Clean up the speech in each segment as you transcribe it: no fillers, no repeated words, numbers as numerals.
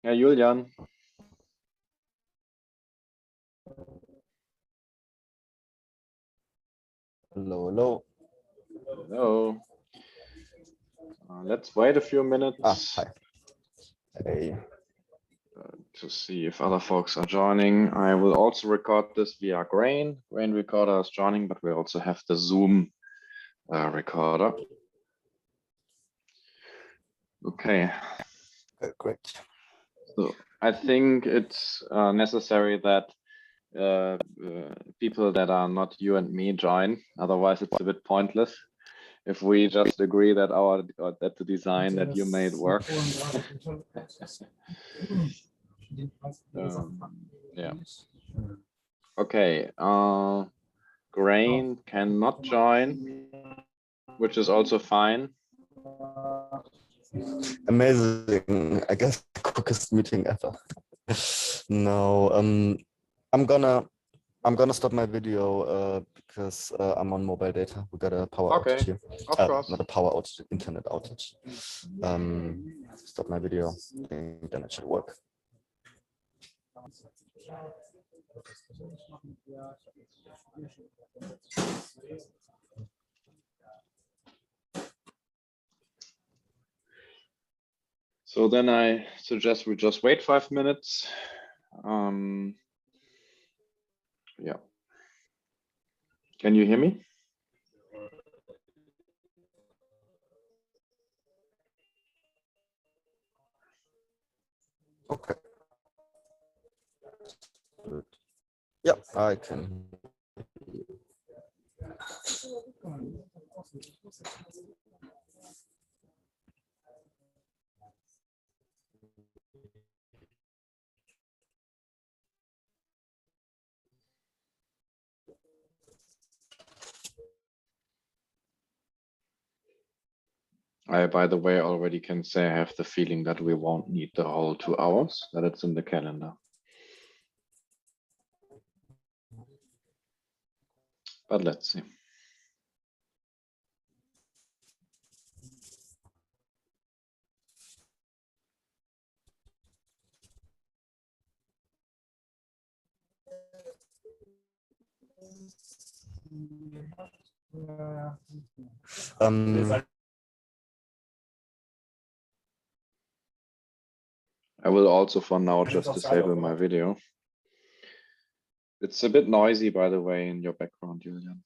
Ja, Julian. Hello, hello. Hello. Let's wait a few minutes. Hi. Hey. To see if other folks are joining. I will also record this via Grain. Grain recorder is joining, but we also have the Zoom recorder. Okay. Great. So I think it's necessary that people that are not you and me join. Otherwise, it's a bit pointless if we just agree that that the design that you made works. Yeah. Okay. Grain cannot join, which is also fine. Amazing. I guess the quickest meeting ever. No, I'm gonna stop my video because I'm on mobile data. We got a power outage here. Of course. Not a power outage, internet outage. Stop my video. I think then it should work. So then I suggest we just wait 5 minutes. Yeah. Can you hear me? Okay. Yeah, I can. I, by the way, already can say I have the feeling that we won't need the whole 2 hours, that it's in the calendar. But let's see. I will also for now just disable my video. It's a bit noisy, by the way, in your background, Julian.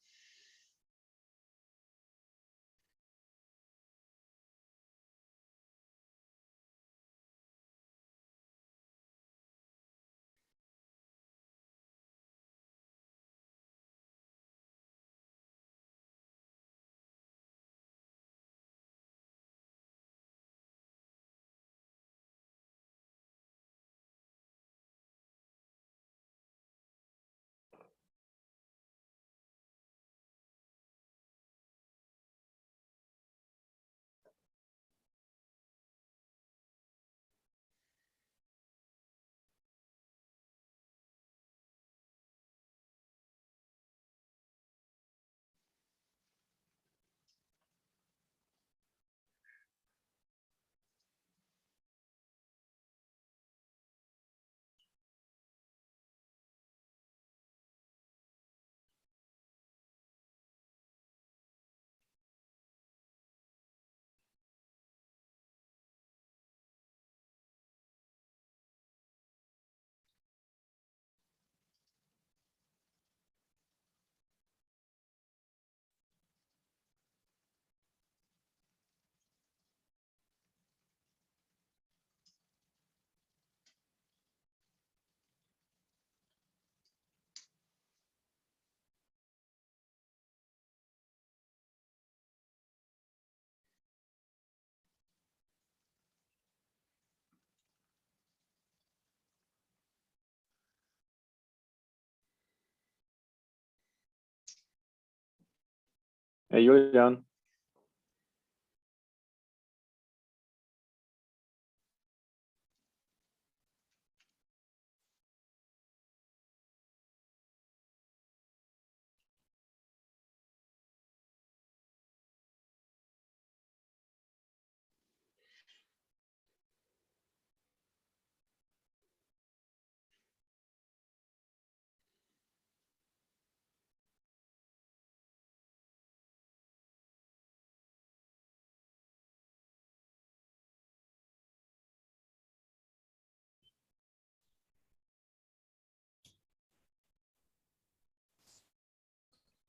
Hey, Julian.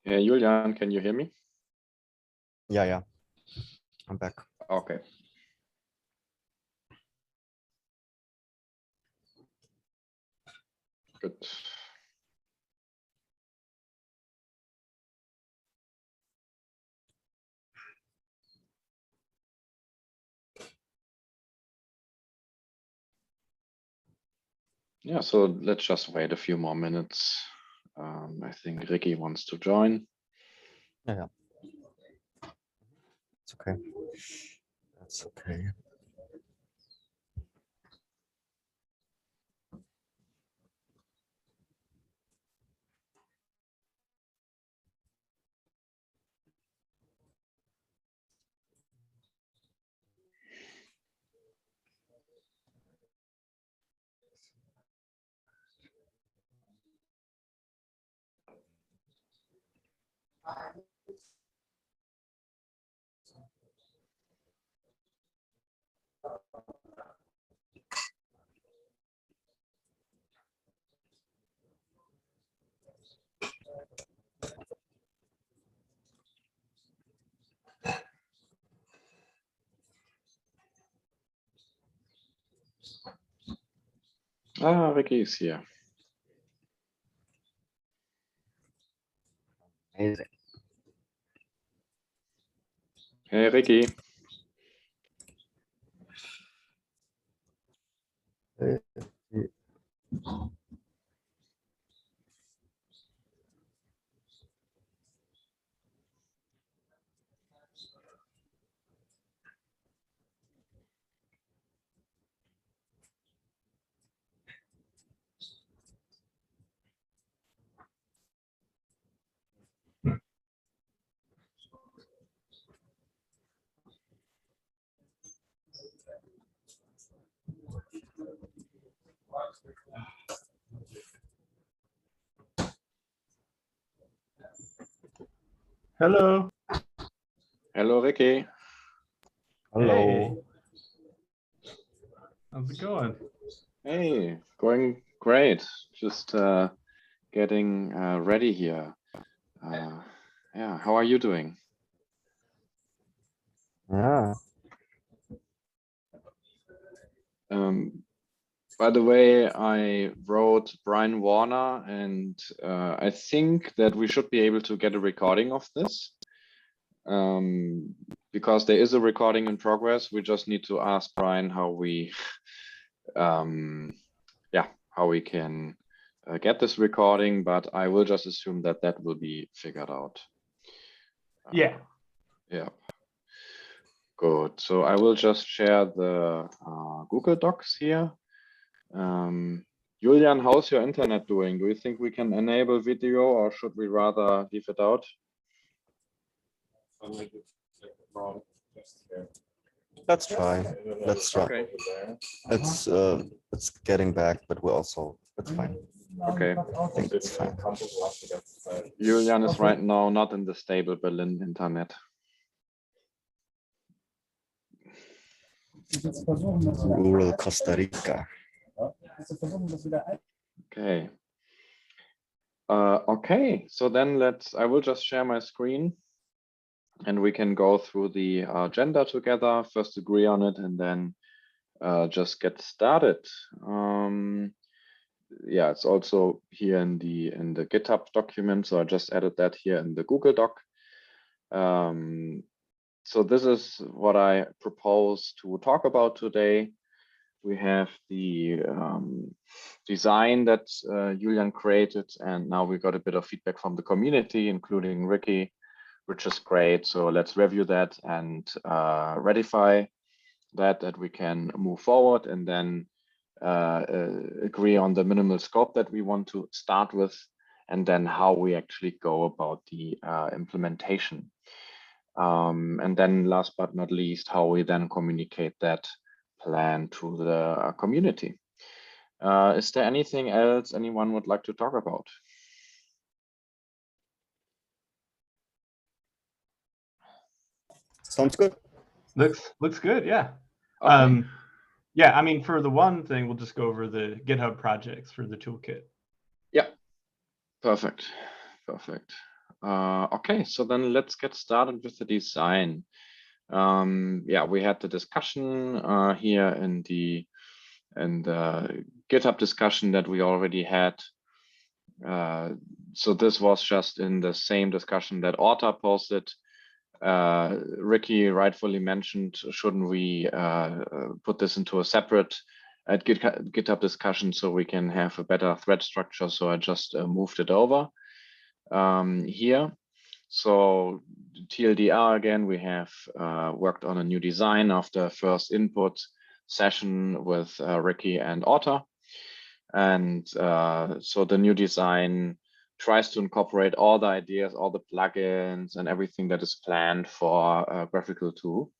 Julian, can you hear me? Yeah. I'm back. Okay. Good. Yeah, so let's just wait a few more minutes. I think Ricky wants to join. Yeah. It's okay. That's okay. Ricky is here. Amazing. Hey, Ricky. Hello. Hello, Ricky. Hello. Hey. How's it going? Hey, going great. Just getting ready here. Yeah, how are you doing? Yeah. By the way, I wrote Brian Warner, and I think that we should be able to get a recording of this. Because there is a recording in progress. We just need to ask Brian how we, how we can get this recording, but I will just assume that that will be figured out. Yeah. Yeah. Good. So I will just share the Google Docs here. Julian, how's your internet doing? Do you think we can enable video, or should we rather leave it out? Let's try. Let's try. Okay. It's getting back, but we're also, it's fine. Okay. I think it's fine. Julian is right now not in the stable Berlin internet. Rural Costa Rica. Okay. Okay, so then I will just share my screen and we can go through the agenda together, first agree on it, and then just get started. Yeah, it's also here in the GitHub document, so I just added that here in the Google Doc. So this is what I propose to talk about today. We have the design that Julian created, and now we got a bit of feedback from the community, including Ricky, which is great. So let's review that and ratify that we can move forward, and then agree on the minimal scope that we want to start with, and then how we actually go about the implementation. And then last but not least, how we then communicate that plan to the community. Is there anything else anyone would like to talk about? Sounds good. Looks good, yeah. Okay. Yeah, I mean, for the one thing, we'll just go over the GitHub projects for the toolkit. Yeah, perfect. Okay, so then let's get started with the design. Yeah, we had the discussion here in the GitHub discussion that we already had. So this was just in the same discussion that Orta posted. Ricky rightfully mentioned, shouldn't we put this into a separate GitHub discussion so we can have a better thread structure? So I just moved it over here. So TLDR again, we have worked on a new design after first input session with Ricky and Orta. And so the new design tries to incorporate all the ideas, all the plugins and everything that is planned for GraphQL 2.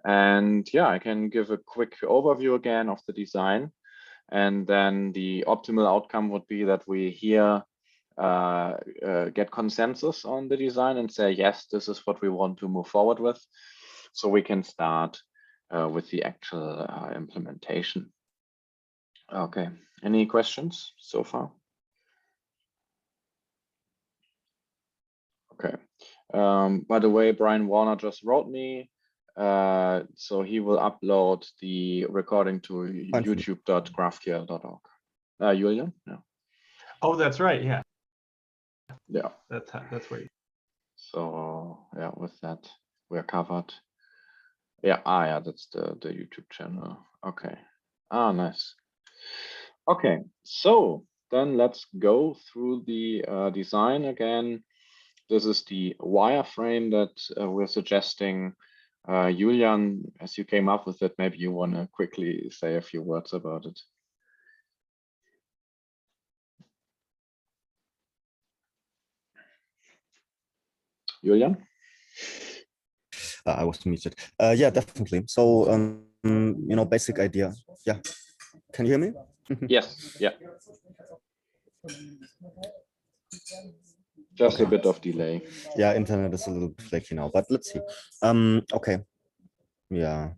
And yeah, I can give a quick overview again of the design. And then the optimal outcome would be that we here get consensus on the design and say, yes, this is what we want to move forward with. So we can start with the actual implementation. Okay, any questions so far? Okay. By the way, Brian Warner just wrote me. So he will upload the recording to youtube.graphql.org. Julian? Yeah. Oh, that's right. Yeah. Yeah. That's where. So yeah, with that we're covered. Yeah. Yeah. That's the YouTube channel. Okay. Nice. Okay. So then let's go through the design again. This is the wireframe that we're suggesting. Julian, as you came up with it, maybe you want to quickly say a few words about it. Julian? I was muted. Yeah, definitely. So, you know, basic idea. Yeah. Can you hear me? Yes. Yeah. Just Okay. a bit of delay. Yeah, internet is a little flaky now, but let's see. Okay. Yeah.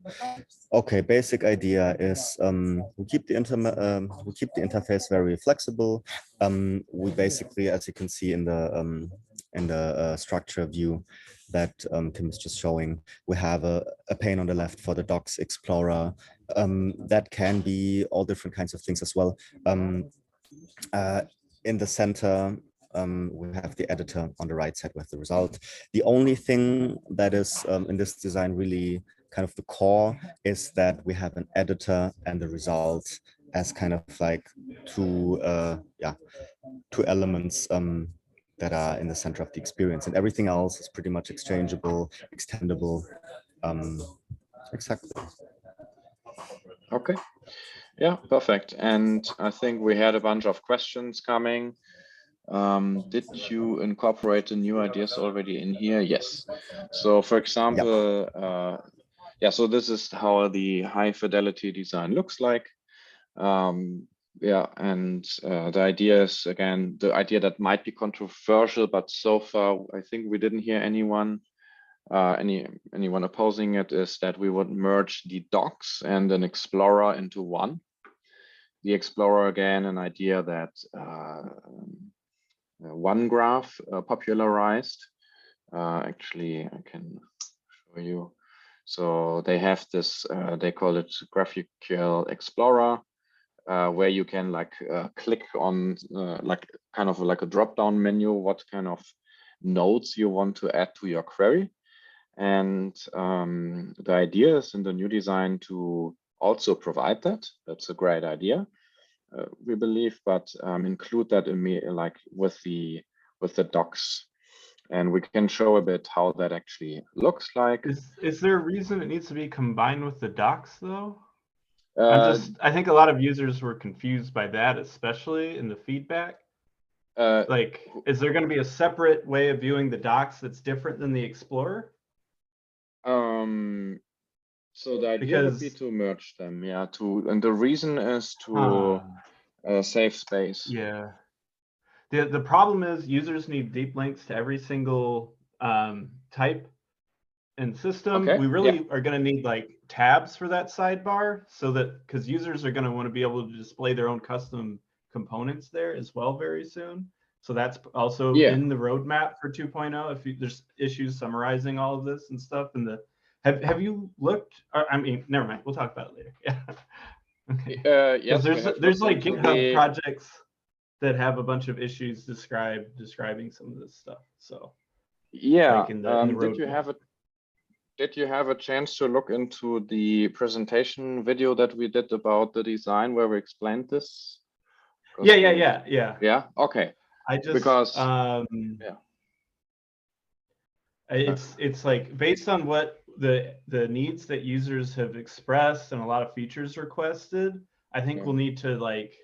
Okay. Basic idea is we keep the interface very flexible. We basically, as you can see in the structure view that Tim is just showing, we have a pane on the left for the Docs Explorer. That can be all different kinds of things as well. In the center, we have the editor on the right side with the result. The only thing that is in this design really kind of the core is that we have an editor and the result as kind of like two elements that are in the center of the experience, and everything else is pretty much exchangeable, extendable. Exactly. Okay. Yeah, perfect. And I think we had a bunch of questions coming. Did you incorporate the new ideas already in here? Yes. So for example, yeah, so this is how the high fidelity design looks like. Yeah, and the idea is, again, the idea that might be controversial, but so far I think we didn't hear anyone opposing it, is that we would merge the docs and an explorer into one. The explorer, again, an idea that OneGraph popularized. Actually, I can show you. So they have this, they call it GraphQL Explorer, where you can like click on like kind of like a drop-down menu, what kind of nodes you want to add to your query. And the idea is in the new design to also provide that. That's a great idea, we believe, but include that in like with the docs. And we can show a bit how that actually looks like. Is there a reason it needs to be combined with the docs though? I think a lot of users were confused by that, especially in the feedback. Like, is there going to be a separate way of viewing the docs that's different than the Explorer? So the idea would be to merge them, yeah. And the reason is to save space. Yeah. The problem is users need deep links to every single type and system. Okay, we really are going to need like tabs for that sidebar, so that because users are going to want to be able to display their own custom components there as well very soon. So that's also in the roadmap for 2.0. If there's issues summarizing all of this and stuff, and have you looked? I mean, never mind. We'll talk about it later. Yeah. Okay. Yes, there's like GitHub projects that have a bunch of issues describing some of this stuff. So yeah, like in the roadmap. Did you have a chance to look into the presentation video that we did about the design where we explained this? Yeah. Yeah. Okay. I just because it's like based on what the needs that users have expressed and a lot of features requested. I think we'll need to like.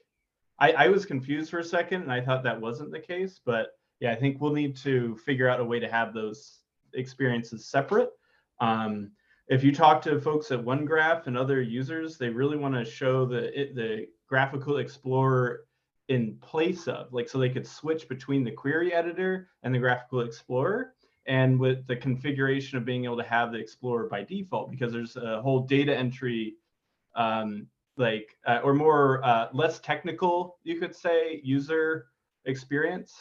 I was confused for a second and I thought that wasn't the case, but yeah, I think we'll need to figure out a way to have those experiences separate. If you talk to folks at OneGraph and other users, they really want to show the graphical explorer in place of, like, so they could switch between the query editor and the graphical explorer, and with the configuration of being able to have the explorer by default, because there's a whole data entry or more less technical, you could say, user experience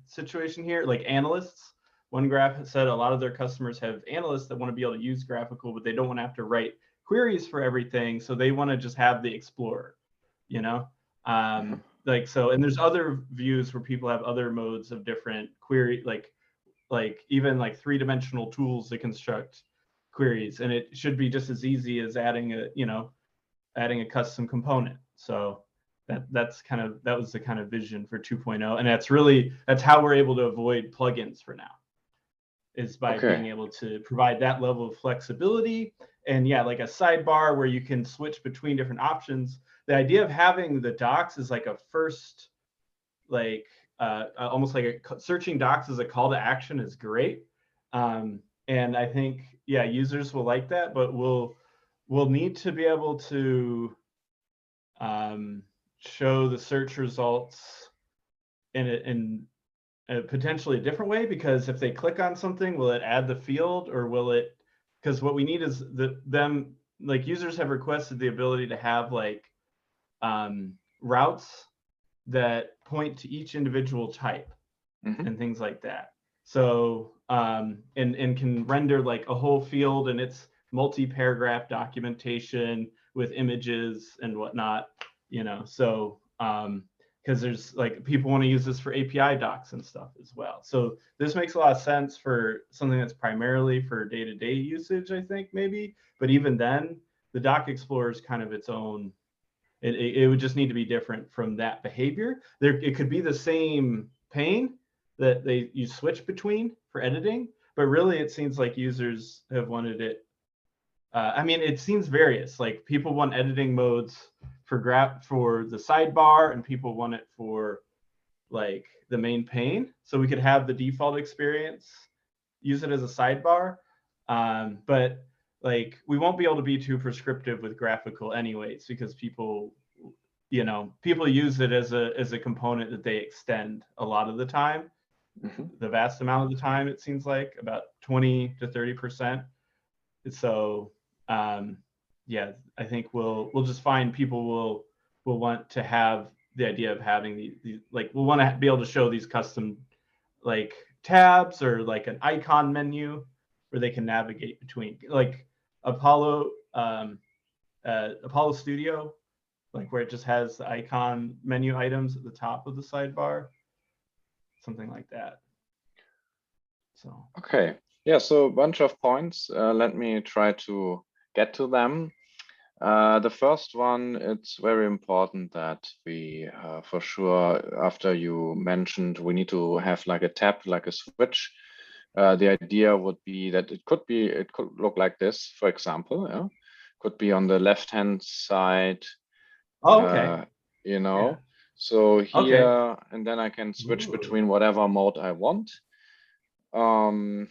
situation here, like analysts. OneGraph said a lot of their customers have analysts that want to be able to use graphical, but they don't want to have to write queries for everything. So they want to just have the explorer, you know? Like, so, and there's other views where people have other modes of different query, like even like 3-dimensional tools to construct queries. And it should be just as easy as adding a custom component. So that was the kind of vision for 2.0. And that's how we're able to avoid plugins for now, is by being able to provide that level of flexibility. And yeah, like a sidebar where you can switch between different options. The idea of having the docs is like a first, like almost like searching docs as a call to action is great. And I think, yeah, users will like that, but we'll need to be able to show the search results in potentially a different way, because if they click on something, will it add the field, or will it, because what we need is like users have requested the ability to have like routes that point to each individual type and things like that. So and can render like a whole field and its multi-paragraph documentation with images and whatnot, so because there's like people want to use this for API docs and stuff as well. So this makes a lot of sense for something that's primarily for day-to-day usage, I think, maybe. But even then, the Doc Explorer is kind of its own. It would just need to be different from that behavior. It could be the same pane that you switch between for editing, but really it seems like users have wanted it. I mean, it seems various. Like people want editing modes for the sidebar, and people want it for like the main pane. So we could have the default experience, use it as a sidebar, but like we won't be able to be too prescriptive with graphical anyways, because people use it as a component that they extend a lot of the time. The vast amount of the time, it seems like about 20 to 30%. So yeah, I think we'll just find people will want to have the idea of having these like, we'll want to be able to show these custom like tabs or like an icon menu where they can navigate between, like Apollo Studio, like where it just has the icon menu items at the top of the sidebar, something like that. So okay, yeah, so a bunch of points. Let me try to get to them. The first one, it's very important that we, for sure, after you mentioned, we need to have like a tab, like a switch. The idea would be that it could look like this, for example. Yeah? Could be on the left-hand side. Oh, okay. Yeah. So here, and then I can switch between whatever mode I want. The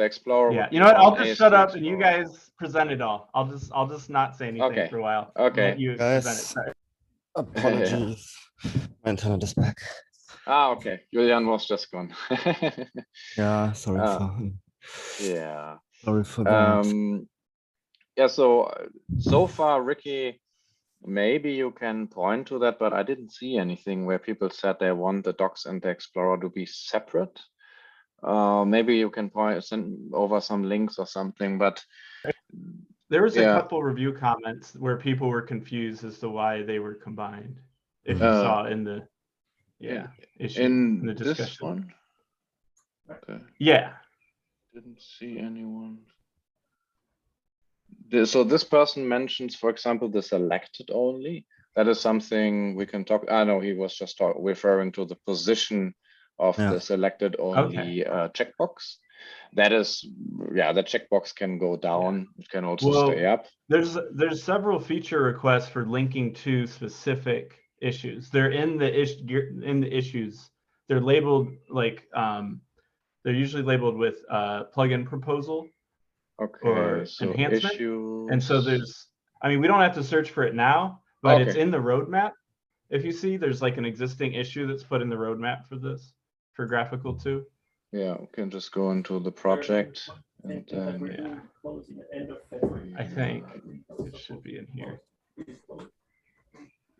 Explorer. Yeah, you know what? I'll just shut up and you guys present it all. I'll just not say anything for a while. Okay. Let you present it. Sorry. Apologies. My internet is back. Okay. Julian was just gone. Yeah, sorry for. Yeah. Sorry for that. Yeah. So far, Ricky maybe you can point to that, but I didn't see anything where people said they want the docs and the Explorer to be separate. Maybe you can send over some links or something, but there was a couple review comments where people were confused as to why they were combined. If you saw in the issue in the discussion. This one? Okay. Yeah. Didn't see anyone. So this person mentions, for example, the selected only. That is something we can talk. I know he was just referring to the position of the selected only checkbox. That is, the checkbox can go down. It can also stay up. There's several feature requests for linking to specific issues. They're in the issues. They're labeled like they're usually labeled with plugin proposal. Okay, or so enhancement. Issues. And so there's, I mean, we don't have to search for it now, but it's in the roadmap. If you see, there's like an existing issue that's put in the roadmap for this, for GraphQL 2. Yeah, we can just go into the project and then I think it should be in here.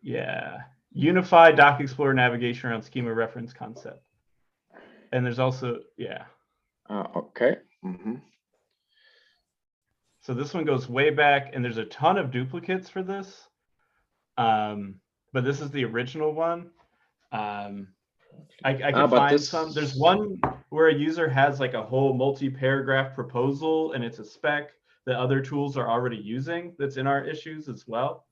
Yeah, unified Doc Explorer navigation around schema reference concept. And there's also, okay. Mm-hmm. So this one goes way back, and there's a ton of duplicates for this. But this is the original one. I can find some. There's one where a user has like a whole multi-paragraph proposal, and it's a spec that other tools are already using that's in our issues as well.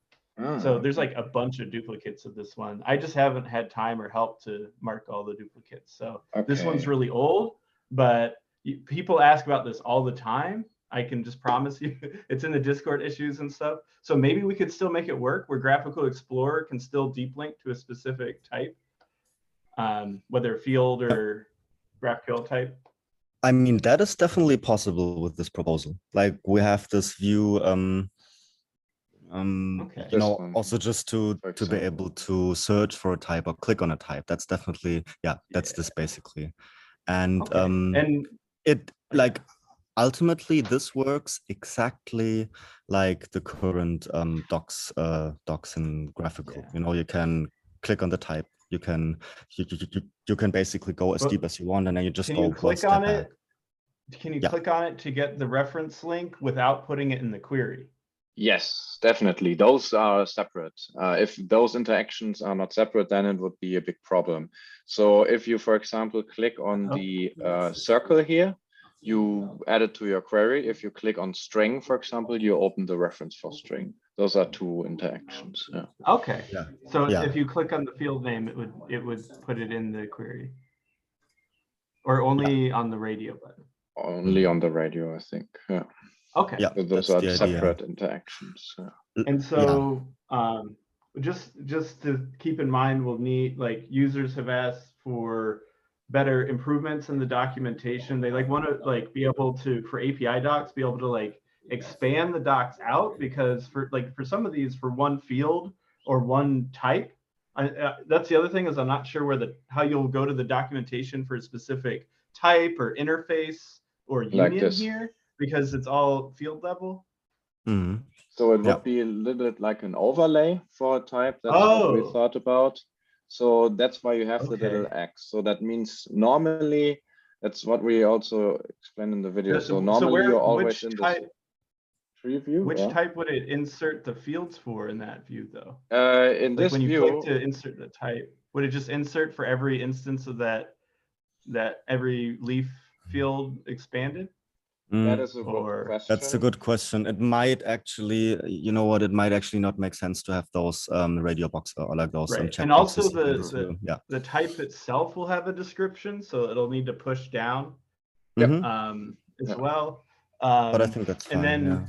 So there's like a bunch of duplicates of this one. I just haven't had time or help to mark all the duplicates. So this one's really old, but people ask about this all the time. I can just promise you it's in the Discord issues and stuff. So maybe we could still make it work where GraphQL Explorer can still deep link to a specific type, whether field or GraphQL type. I mean, that is definitely possible with this proposal. Like we have this view, you know, also just to be able to search for a type or click on a type. That's definitely, that's this basically. And it like, ultimately, this works exactly like the current docs in GraphQL. You know, you can click on the type. You can basically go as deep as you want, and then you just go click on it. Can you click on it to get the reference link without putting it in the query? Yes, definitely. Those are separate. If those interactions are not separate, then it would be a big problem. So if you, for example, click on the circle here, you add it to your query. If you click on string, for example, you open the reference for string. Those are two interactions. Yeah. Okay. So if you click on the field name, it would put it in the query, or only on the radio button. Only on the radio, I think. Yeah. Okay. Yeah. So those are separate interactions. And so, just to keep in mind, we'll need, like, users have asked for better improvements in the documentation. They want to be able to, for API docs, be able to expand the docs out, because for some of these, for one field or one type, that's the other thing, is I'm not sure how you'll go to the documentation for a specific type or interface or union here, because it's all field level. Mm-hmm. So it would be a little bit like an overlay for a type. That's what we thought about. So that's why you have the little X. So that means normally, that's what we also explained in the video. So normally you're always in this tree view. Which type would it insert the fields for in that view, though? In this when you view, click to insert the type, would it just insert for every instance of that every leaf field expanded? That is a good question. That's a good question. It might actually, you know what, it might actually not make sense to have those radio boxes or like those checkboxes. And also the type itself will have a description, so it'll need to push down as well. But I think that's fine.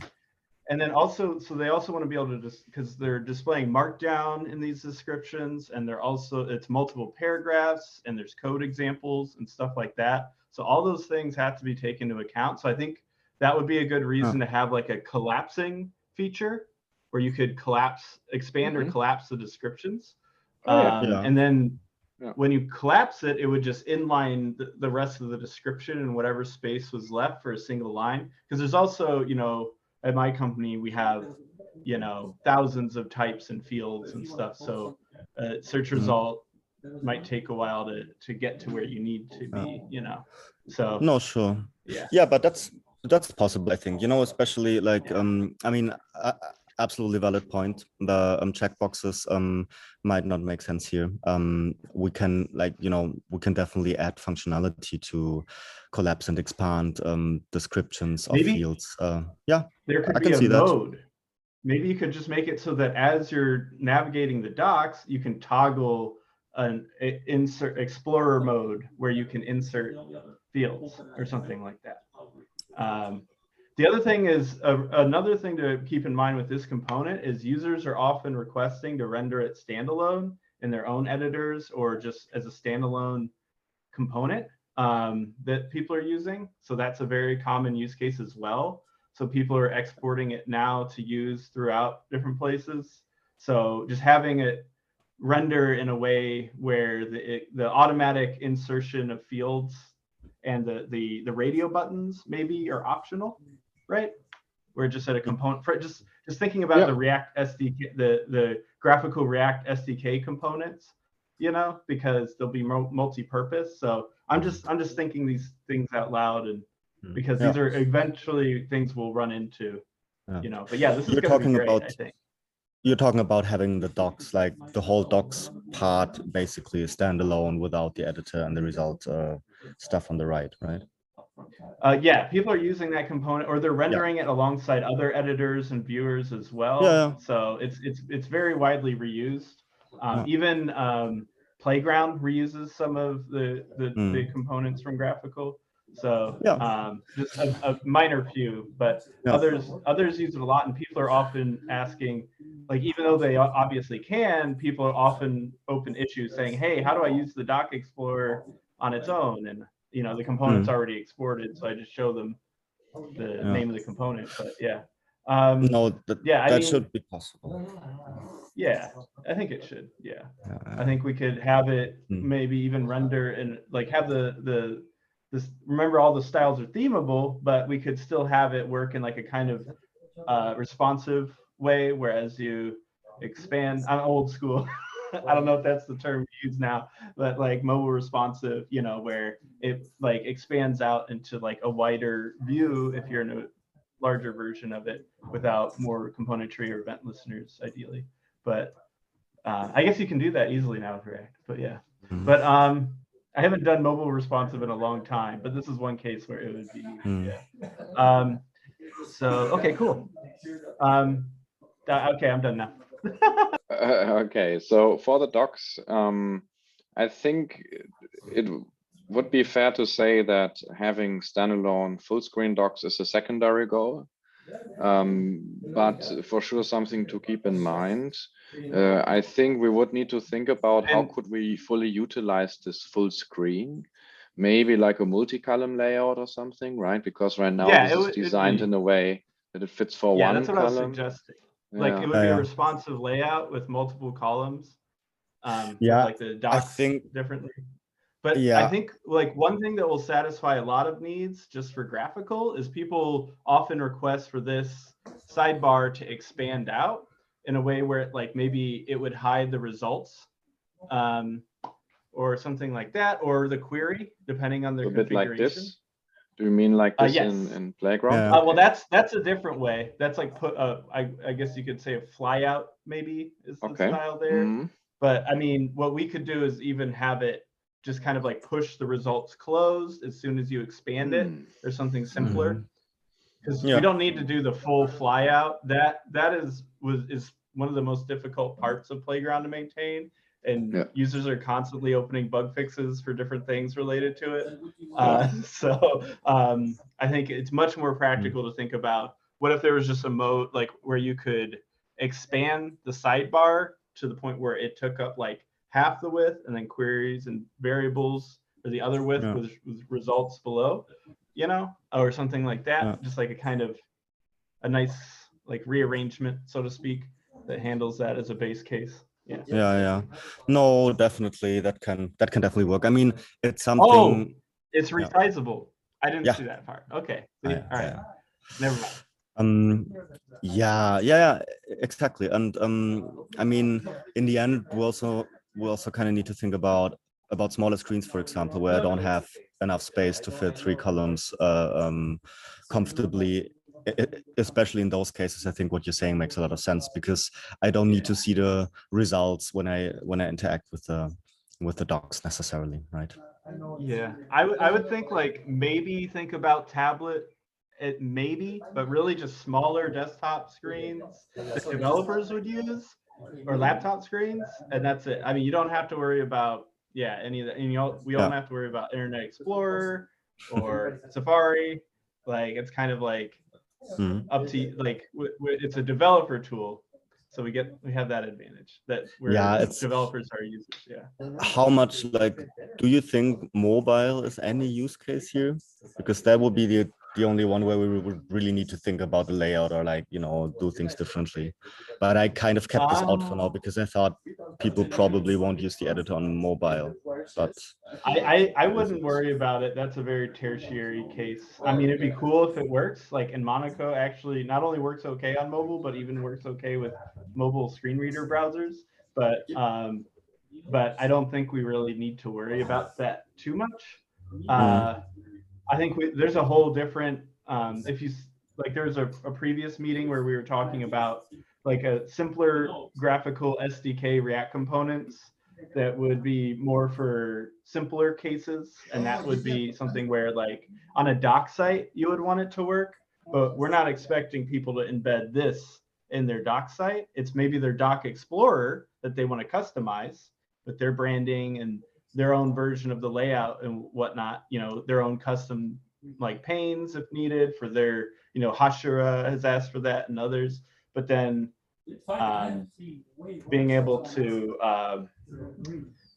And then also, so they also want to be able to because they're displaying markdown in these descriptions, and it's multiple paragraphs, and there's code examples and stuff like that. So all those things have to be taken into account. So I think that would be a good reason to have like a collapsing feature where you could expand or collapse the descriptions. And then when you collapse it, it would just inline the rest of the description in whatever space was left for a single line. Because there's also, at my company, we have you know, thousands of types and fields and stuff. So search result might take a while to get to where you need to be, you know. So no, sure. Yeah. Yeah, but that's possible, I think, you know, especially like I mean, absolutely valid point. The checkboxes might not make sense here. We can, like, you know, we can definitely add functionality to collapse and expand descriptions of fields. Yeah, there could be a mode. Maybe you could just make it so that as you're navigating the docs, you can toggle an insert explorer mode where you can insert fields or something like that. The other thing is another thing to keep in mind with this component is users are often requesting to render it standalone in their own editors or just as a standalone component that people are using. So that's a very common use case as well. So people are exporting it now to use throughout different places. So just having it render in a way where the automatic insertion of fields and the radio buttons maybe are optional, right? We're just at a component for just thinking about the React SDK, the graphical React SDK components, you know, because they'll be multi-purpose. So I'm just thinking these things out loud, and because these are eventually things we'll run into, you know. But yeah, this is going to be great, I think. You're talking about having the docs, like the whole docs part basically is standalone without the editor and the result stuff on the right? Yeah, people are using that component, or they're rendering it alongside other editors and viewers as well. Yeah. So it's very widely reused. Even Playground reuses some of the components from graphical. So just a minor few, but others use it a lot, and people are often asking, like, even though they obviously can, people are often open issues saying, hey, how do I use the Doc Explorer on its own? And you know, the component's already exported, so I just show them the name of the component. But yeah. No, that should be possible. Yeah, I think it should. Yeah. I think we could have it maybe even render and like have this. Remember, all the styles are themable, but we could still have it work in like a kind of responsive way, whereas you expand. I'm old school. I don't know if that's the term we use now, but like mobile responsive, you know, where it like expands out into like a wider view if you're in a larger version of it without more componentry or event listeners, ideally. But I guess you can do that easily now with React. But yeah, but I haven't done mobile responsive in a long time, but this is one case where it would be. Yeah. So okay, cool. Okay, I'm done now. Okay, so for the docs, I think it would be fair to say that having standalone full screen docs is a secondary goal, but for sure something to keep in mind. I think we would need to think about how could we fully utilize this full screen, maybe like a multi-column layout or something, right? Because right now this is designed in a way that it fits for one that's what column. I was suggesting. Like it would be a responsive layout with multiple columns. Like the docs differently. But I think like one thing that will satisfy a lot of needs just for graphical is people often request for this sidebar to expand out in a way where it, like maybe it would hide the results or something like that, or the query, depending on the configuration. Bit like this? Do you mean like this in Playground? Well, that's a different way. That's like I guess you could say a flyout maybe is the style there. But I mean, what we could do is even have it just kind of like push the results closed as soon as you expand it or something simpler. Because we don't need to do the full flyout. That is one of the most difficult parts of Playground to maintain. And users are constantly opening bug fixes for different things related to it. So I think it's much more practical to think about what if there was just a mode like where you could expand the sidebar to the point where it took up like half the width, and then queries and variables or the other width with results below, you know, or something like that. Just like a kind of a nice like rearrangement, so to speak, that handles that as a base case. Yeah. No, definitely that can definitely work. I mean, it's something. Oh, it's resizable. I didn't see that part. Okay. All right. Never mind. Yeah. exactly. And I mean, in the end, we also kind of need to think about smaller screens, for example, where I don't have enough space to fit 3 columns comfortably. Especially in those cases, I think what you're saying makes a lot of sense, because I don't need to see the results when I interact with the docs necessarily, right? Yeah, I would think like maybe think about tablet, it maybe, but really just smaller desktop screens that developers would use, or laptop screens, and that's it. I mean, you don't have to worry about any of the, and we don't have to worry about Internet Explorer or Safari. Like it's kind of like up to like it's a developer tool, so we have that advantage that developers are users. Yeah. How much, like, do you think mobile is any use case here? Because that would be the only one where we would really need to think about the layout, or like, you know, do things differently. But I kind of kept this out for now because I thought people probably won't use the editor on mobile. But I wouldn't worry about it. That's a very tertiary case. I mean, it'd be cool if it works. Like, in Monaco actually not only works okay on mobile, but even works okay with mobile screen reader browsers. But I don't think we really need to worry about that too much. I think there's a whole different, if you like, there was a previous meeting where we were talking about like a simpler graphical SDK React components that would be more for simpler cases. And that would be something where like on a doc site, you would want it to work, but we're not expecting people to embed this in their doc site. It's maybe their doc explorer that they want to customize with their branding and their own version of the layout and whatnot, you know, their own custom like panes if needed for their, you know, Hashira has asked for that and others, but then being able to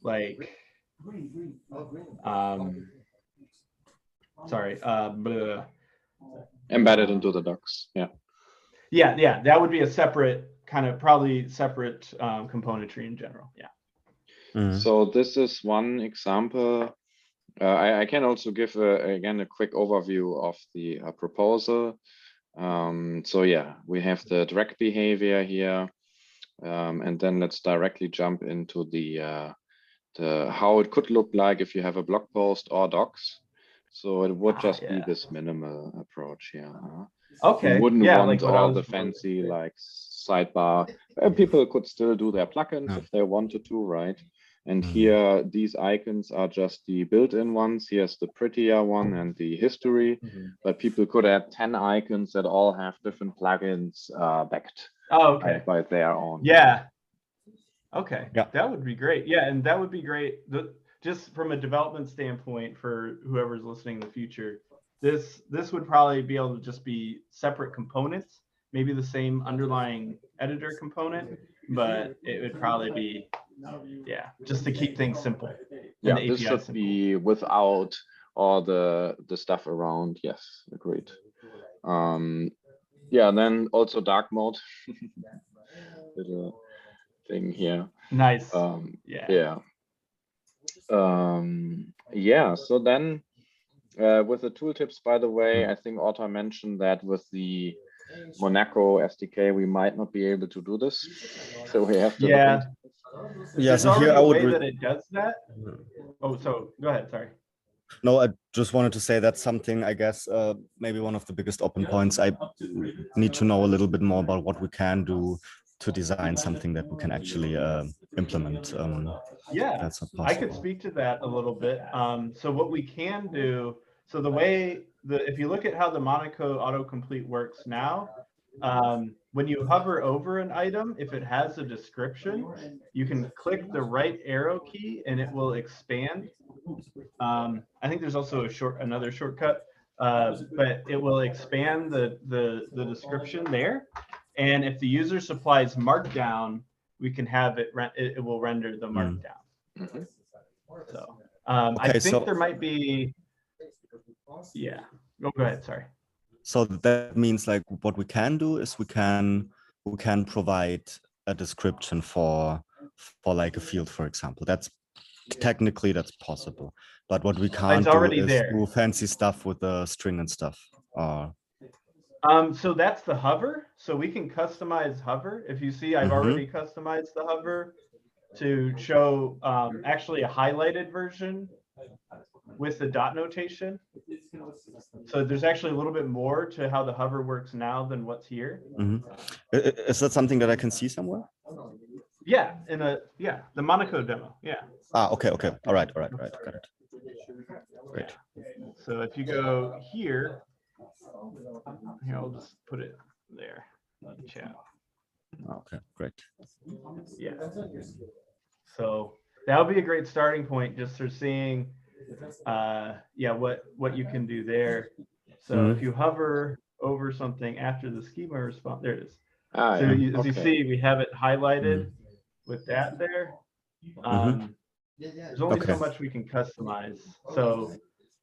like embedded into the docs. Yeah, that would be a separate kind of probably separate componentry in general. So this is one example. I can also give again a quick overview of the proposal. So yeah, we have the direct behavior here, and then let's directly jump into the how it could look like if you have a blog post or docs. So it would just be this minimal approach here. Okay. You wouldn't want all the fancy like sidebar. People could still do their plugins if they wanted to, right? And here, these icons are just the built-in ones. Here's the prettier one and the history, but people could add 10 icons that all have different plugins backed by their own. Yeah. Okay. Yeah. That would be great. Yeah, and that would be great. Just from a development standpoint for whoever's listening in the future, this would probably be able to just be separate components, maybe the same underlying editor component, but it would probably be just to keep things simple. Yeah, this should be without all the stuff around. Yes, agreed. Yeah, and then also dark mode. Little thing here. Nice. Yeah. So then with the tooltips, by the way, I think Otto mentioned that with the Monaco SDK, we might not be able to do this. So we have to look into There's so here I would that it does that. Oh, so go ahead. Sorry. No, I just wanted to say that's something, I guess, maybe one of the biggest open points. I need to know a little bit more about what we can do to design something that we can actually implement. That's I could speak to that a little bit. So what we can do, so the way if you look at how the Monaco autocomplete works now, when you hover over an item, if it has a description, you can click the right arrow key and it will expand. I think there's also another shortcut, but it will expand the description there. And if the user supplies markdown, we can have it will render the markdown. So I think there might be, go ahead, sorry. So that means like what we can do is we can provide a description for like a field, for example. That's technically that's possible, but what we can't do is do fancy stuff with the string and stuff. So that's the hover. So we can customize hover. If you see, I've already customized the hover to show actually a highlighted version with the dot notation. So there's actually a little bit more to how the hover works now than what's here. Is that something that I can see somewhere? Yeah, the Monaco demo. Yeah. Okay. All right. Got it. Great. So if you go here, I'll just put it there in the chat. Okay, great. Yeah. So that would be a great starting point just for seeing, what you can do there. So if you hover over something after the schema response, there it is. As you see, we have it highlighted with that there. There's only so much we can customize. So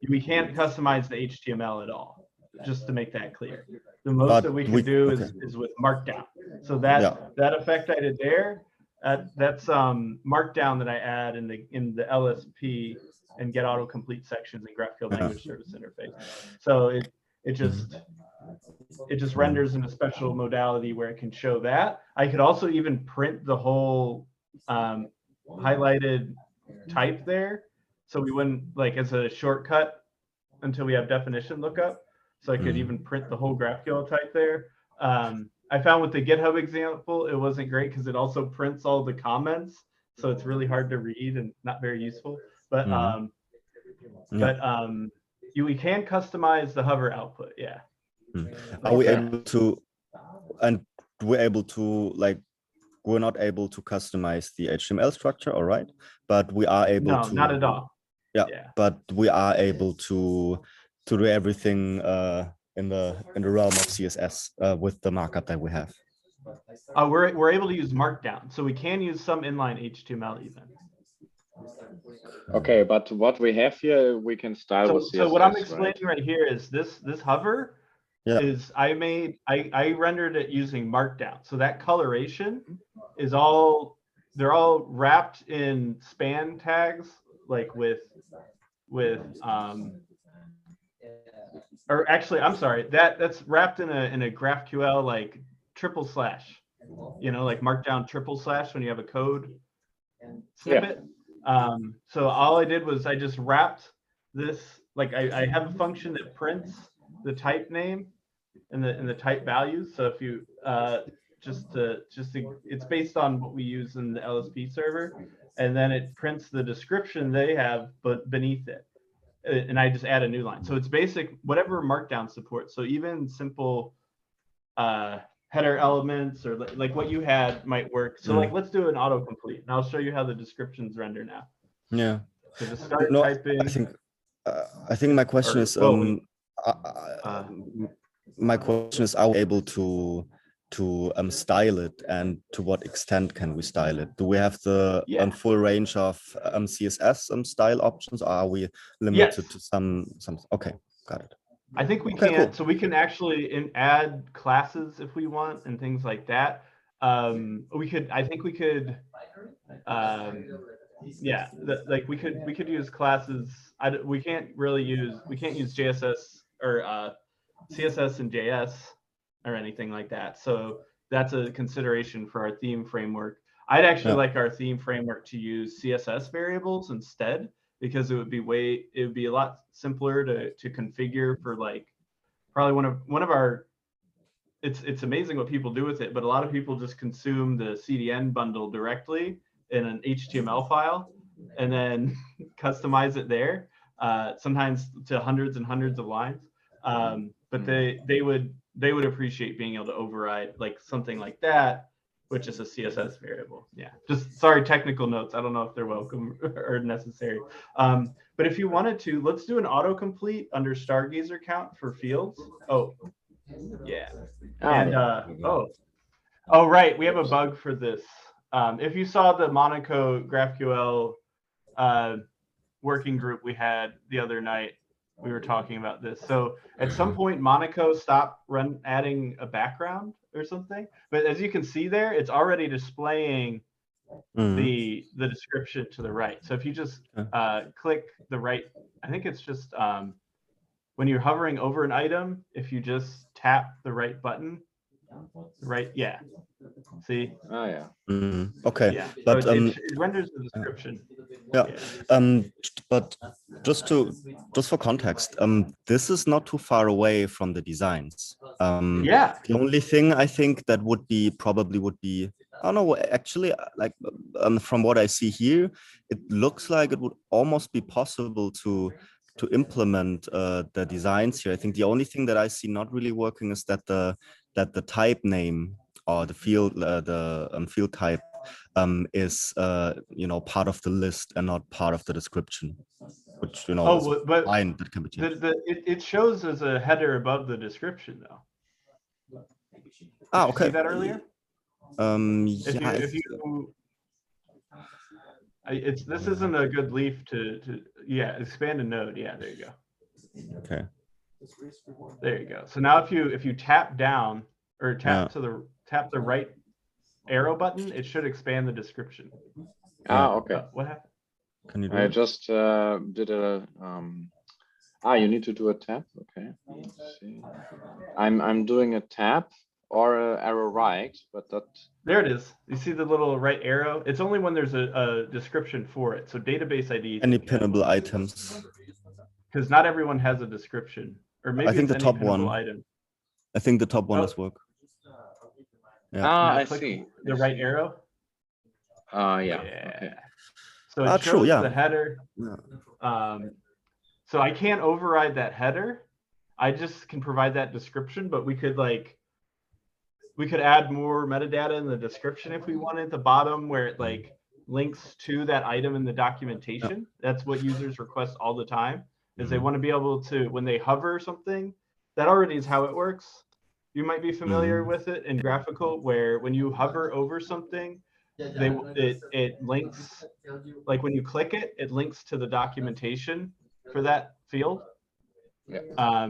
we can't customize the HTML at all, just to make that clear. The most that we can do is with Markdown. So that effect I did there, that's Markdown that I add in the LSP and get autocomplete sections in GraphQL language service interface. So it just renders in a special modality where it can show that. I could also even print the whole highlighted type there, so we wouldn't, like, as a shortcut until we have definition lookup. So I could even print the whole GraphQL type there. I found with the GitHub example, it wasn't great because it also prints all the comments, so it's really hard to read and not very useful. But we can customize the hover output. Yeah. Are we able to? And we're able to, like, we're not able to customize the HTML structure, all right? But we are able to. No, not at all. Yeah, but we are able to do everything in the realm of CSS with the markup that we have. We're able to use Markdown, so we can use some inline HTML even. Okay, but what we have here, we can style with CSS. So what I'm explaining right here is this hover is I rendered it using Markdown. So that coloration is they're all wrapped in span tags, like or actually, I'm sorry, that's wrapped in a GraphQL like // like Markdown / when you have a code snippet. So all I did was I just wrapped this, like I have a function that prints the type name and the type values. So if you it's based on what we use in the LSP server, and then it prints the description they have, but beneath it, and I just add a new line. So it's basic, whatever Markdown supports. So even simple header elements or like what you had might work. So like, let's do an autocomplete, and I'll show you how the descriptions render now. Yeah. So just start typing. I think my question is, my question is, are we able to style it, and to what extent can we style it? Do we have the full range of CSS style options, or are we limited to some? Okay, got it. I think we can. Cool. So we can actually add classes if we want and things like that. We could we could use classes. We can't use JSS or CSS and JS or anything like that. So that's a consideration for our theme framework. I'd actually like our theme framework to use CSS variables instead, because it would be a lot simpler to configure for, like, probably one of our, it's amazing what people do with it, but a lot of people just consume the CDN bundle directly in an HTML file and then customize it there, sometimes to hundreds and hundreds of lines. But they would appreciate being able to override like something like that, which is a CSS variable. Yeah, just sorry, technical notes. I don't know if they're welcome or necessary. But if you wanted to, let's do an autocomplete under Stargazer count for fields. Oh, yeah. And right, we have a bug for this. If you saw the Monaco GraphQL working group we had the other night, we were talking about this. So at some point, Monaco stopped adding a background or something. But as you can see there, it's already displaying the description to the right. So if you just click the right, I think it's just when you're hovering over an item, if you just tap the right button, right? Yeah. See? Oh yeah. Okay. Yeah. But so it renders the description. yeah. But just for context, this is not too far away from the designs. Yeah. The only thing I think that would be I don't know, actually, like from what I see here, it looks like it would almost be possible to implement the designs here. I think the only thing that I see not really working is that the type name or the field field type is part of the list and not part of the description, which is but fine, that can be changed. it shows as a header above the description though. Ah, Did you okay. see that earlier? Yeah. This isn't a good leaf to expand a node. Yeah, there you go. Okay. There you go. So now if you tap down or tap the right arrow button, it should expand the description. Okay. What happened? Can you do I it? just did a you need to do a tab. Okay. Let's see. I'm doing a tab or a arrow right, but that. There it is. You see the little right arrow? It's only when there's a description for it. So database ID. Any pinnable items? Because not everyone has a description, or maybe I think it's the top any pinnable one. item. I think the top one does work. Yeah. I see. The right arrow. Yeah. Okay. So it shows the header. Yeah. So I can't override that header. I just can provide that description, but we could add more metadata in the description if we wanted at the bottom where it links to that item in the documentation. That's what users request all the time, is they want to be able to, when they hover something, that already is how it works. You might be familiar with it in GraphQL, where when you hover over something, it links, like when you click it, it links to the documentation for that field. Yeah.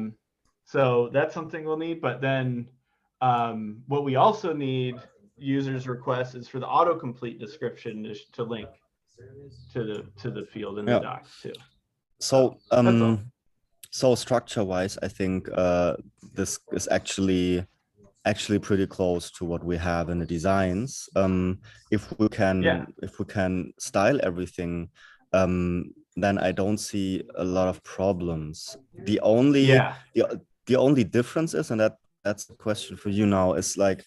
So that's something we'll need. But then what we also need users request is for the autocomplete description to link to the field in the docs too. So so structure-wise, I think this is actually pretty close to what we have in the designs. If we can style everything, then I don't see a lot of problems. The only difference is, and that's the question for you now, is like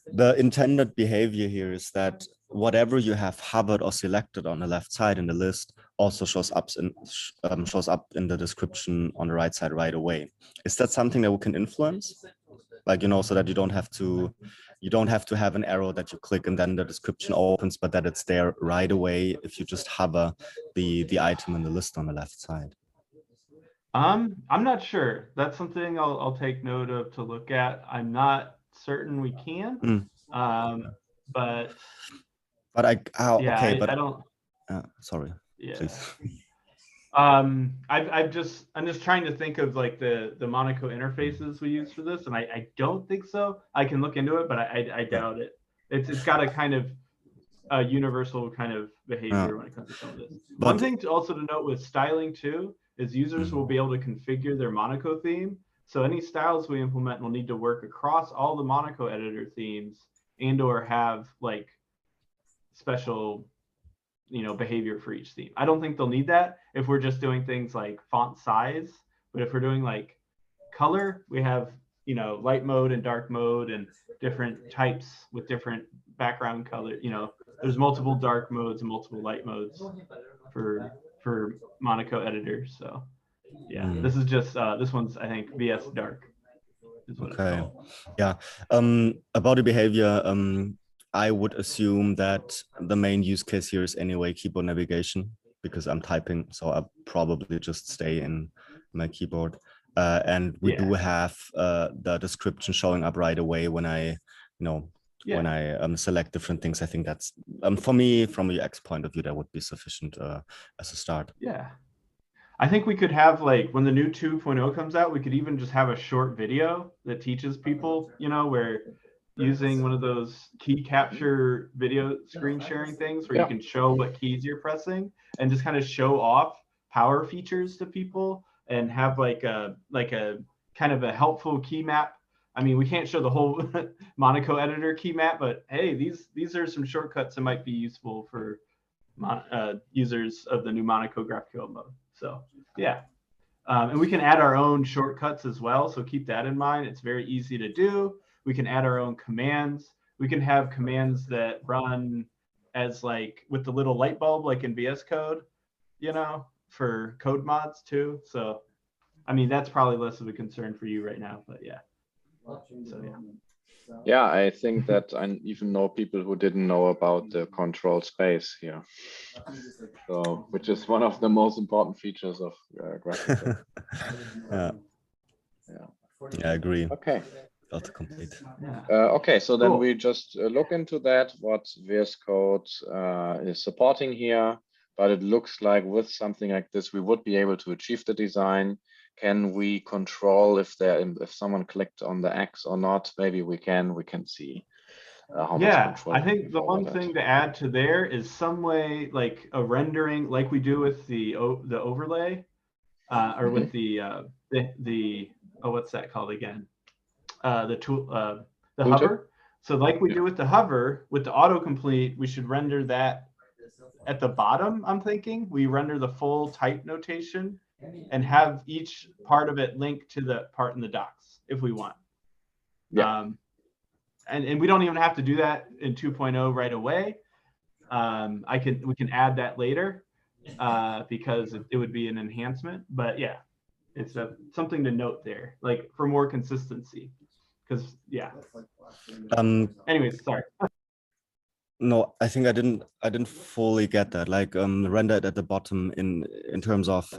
the intended behavior here is that whatever you have hovered or selected on the left side in the list also shows up in the description on the right side right away. Is that something that we can influence? Like, so that you don't have to have an arrow that you click and then the description opens, but that it's there right away if you just hover the item in the list on the left side. I'm not sure. That's something I'll take note of to look at. I'm not certain we can. But I don't. Sorry. Yeah. Please. I'm just trying to think of like the Monaco interfaces we use for this, and I don't think so. I can look into it, but I doubt it. It's got a kind of a universal kind of behavior when it comes to some of this. One thing also to note with styling too is users will be able to configure their Monaco theme. So any styles we implement will need to work across all the Monaco editor themes and/or have like special behavior for each theme. I don't think they'll need that if we're just doing things like font size, but if we're doing like color, we have light mode and dark mode and different types with different background color. There's multiple dark modes and multiple light modes for Monaco editors. So yeah, this is just this one's, I think, VS Dark is what it's called. Yeah. About the behavior, I would assume that the main use case here is anyway keyboard navigation, because I'm typing, so I'll probably just stay in my keyboard. And we do have the description showing up right away when I, when I select different things. I think that's for me, from a UX point of view, that would be sufficient as a start. Yeah. I think we could have, like, when the new 2.0 comes out, we could even just have a short video that teaches people, where using one of those key capture video screen sharing things where you can show what keys you're pressing and just kind of show off power features to people and have like a kind of a helpful key map I mean, we can't show the whole Monaco editor key map, but hey, these are some shortcuts that might be useful for users of the new Monaco GraphQL mode. So yeah. And we can add our own shortcuts as well. So keep that in mind. It's very easy to do. We can add our own commands. We can have commands that run as like with the little light bulb, like in VS Code, you know, for code mods too. So, I mean, that's probably less of a concern for you right now, but yeah. So yeah. Yeah, I think that I even know people who didn't know about the control space here. So, which is one of the most important features of GraphQL. Yeah, I agree. Okay. Autocomplete. Okay, so then Cool. we just look into that, what VS Code is supporting here, but it looks like with something like this, we would be able to achieve the design. Can we control if someone clicked on the X or not? Maybe we can see how much control. I think the one thing to add to there is some way like a rendering, like we do with the overlay, or with the what's that called again? The tool, the hover. So like we do with the hover, with the autocomplete, we should render that at the bottom. I'm thinking we render the full type notation and have each part of it linked to the part in the docs if we want. Yeah. And we don't even have to do that in 2.0 right away. We can add that later because it would be an enhancement. But yeah, it's something to note there, like for more consistency. Because yeah. Anyways, sorry. No, I think I didn't fully get that. Like render it at the bottom in terms of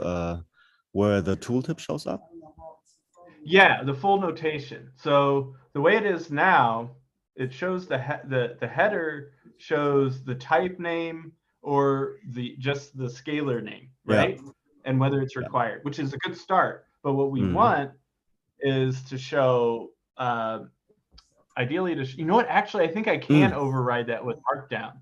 where the tooltip shows up. Yeah, the full notation. So the way it is now, it shows the header shows the type name or just the scalar name, right? Yeah. And whether it's required, which is a good start. But what we want is to show ideally you know what? Actually, I think I can override that with Markdown.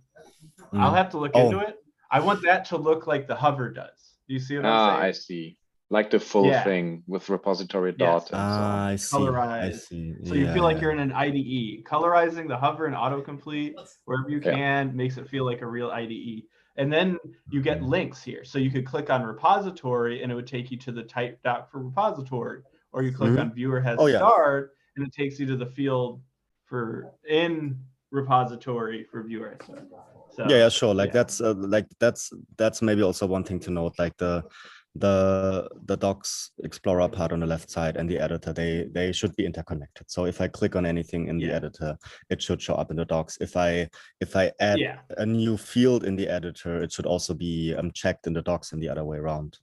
I'll have to look into it. I want that to look like the hover does. Do you see what I'm saying? I see. Like the full thing with repository dot and so on. I see. Colorize. I see. So you feel like you're in an IDE. Colorizing the hover and autocomplete wherever you can makes it feel like a real IDE. And then you get links here. So you could click on repository and it would take you to the type doc for repository. Or you click on viewer has starred and it takes you to the field for in repository for viewer has starred. So, yeah, sure. Like that's maybe also one thing to note. Like the docs explorer part on the left side and the editor, they should be interconnected. So if I click on anything in the editor, it should show up in the docs. If I add a new field in the editor, it should also be checked in the docs and the other way around.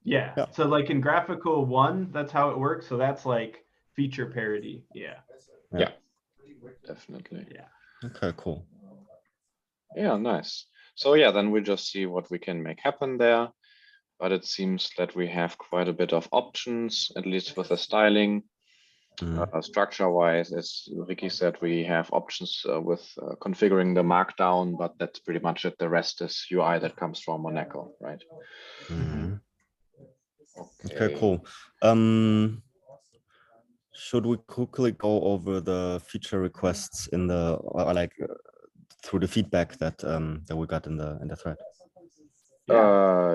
Yeah. So like in GraphQL 1, that's how it works. So that's like feature parity. Yeah. Definitely. Yeah. Okay, cool. Yeah, nice. So yeah, then we just see what we can make happen there. But it seems that we have quite a bit of options, at least with the styling. Structure-wise, as Ricky said, we have options with configuring the markdown, but that's pretty much it. The rest is UI that comes from Monaco, right? Okay, cool. Should we quickly go over the feature requests in the through the feedback that that we got in the thread?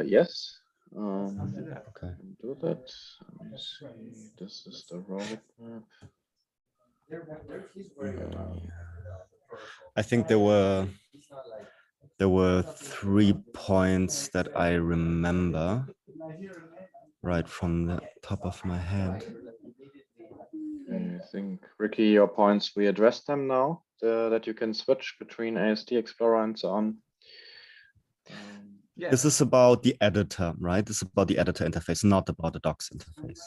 Yes. Okay. Do that. Let me see. This is the roadmap. I think there were 3 points that I remember right from the top of my head. I think, Ricky, your points, we addressed them now, that you can switch between AST Explorer and so on. This is about the editor, right? This is about the editor interface, not about the docs interface.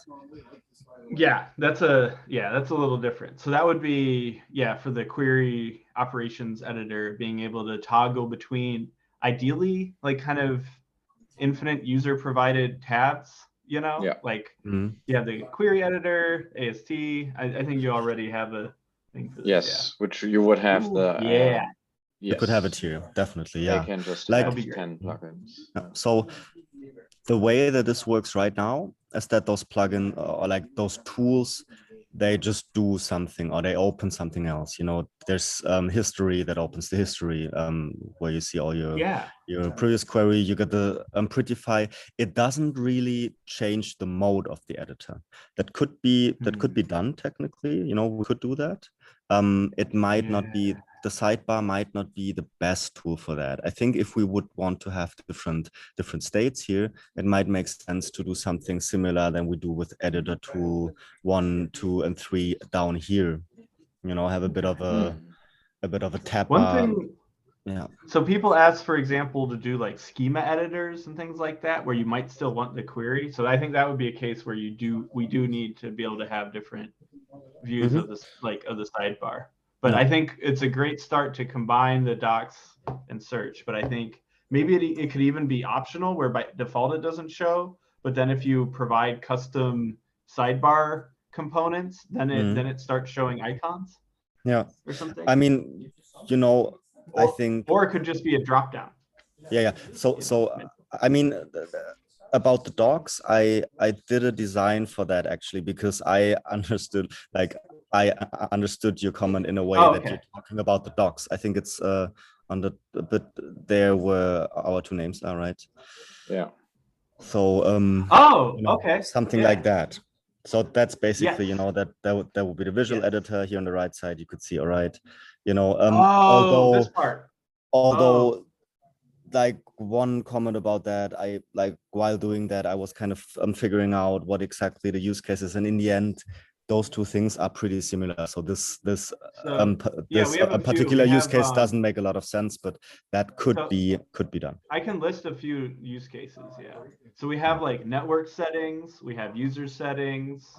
Yeah, that's a little different. So that would be, for the query operations editor, being able to toggle between ideally like kind of infinite user provided tabs, you know, like you have the query editor, AST. I think you already have a thing for this. Yes, which you would have yes. You could have it here, definitely. Yeah, they can just like have 10 plugins. So the way that this works right now is that those plugins or like those tools they just do something or they open something else. You know, there's history that opens the history, where you see all your previous query. You get the prettify. It doesn't really change the mode of the editor. That could be done technically. You know, we could do that. It might not be, the sidebar might not be the best tool for that. I think if we would want to have different states here, it might make sense to do something similar than we do with editor tool 1, 2, and 3 down here. You know, have a bit of a tab One bar. thing, yeah. So people ask, for example, to do like schema editors and things like that, where you might still want the query. So I think that would be a case where we do need to be able to have different views of this, like of the sidebar. But I think it's a great start to combine the docs and search. But I think maybe it could even be optional, where by default it doesn't show. But then if you provide custom sidebar components, then it starts showing icons. Yeah. Or something. I mean, you know, I think, or it could just be a drop down. Yeah. So I mean, about the docs, I did a design for that actually, because I understood your comment in a way that you're talking about the docs. I think it's under, but there were our two names, all right? Yeah. So okay, something like that. So that's basically, yes. you know, that would be the visual editor here on the right side. You could see, all right, you know, this part. Although like one comment about that, I like while doing that, I was kind of figuring out what exactly the use case is, and in the end, those two things are pretty similar. So this particular use case doesn't make a lot of sense, but that could be done. I can list a few use cases. Yeah. So we have like network settings, we have user settings,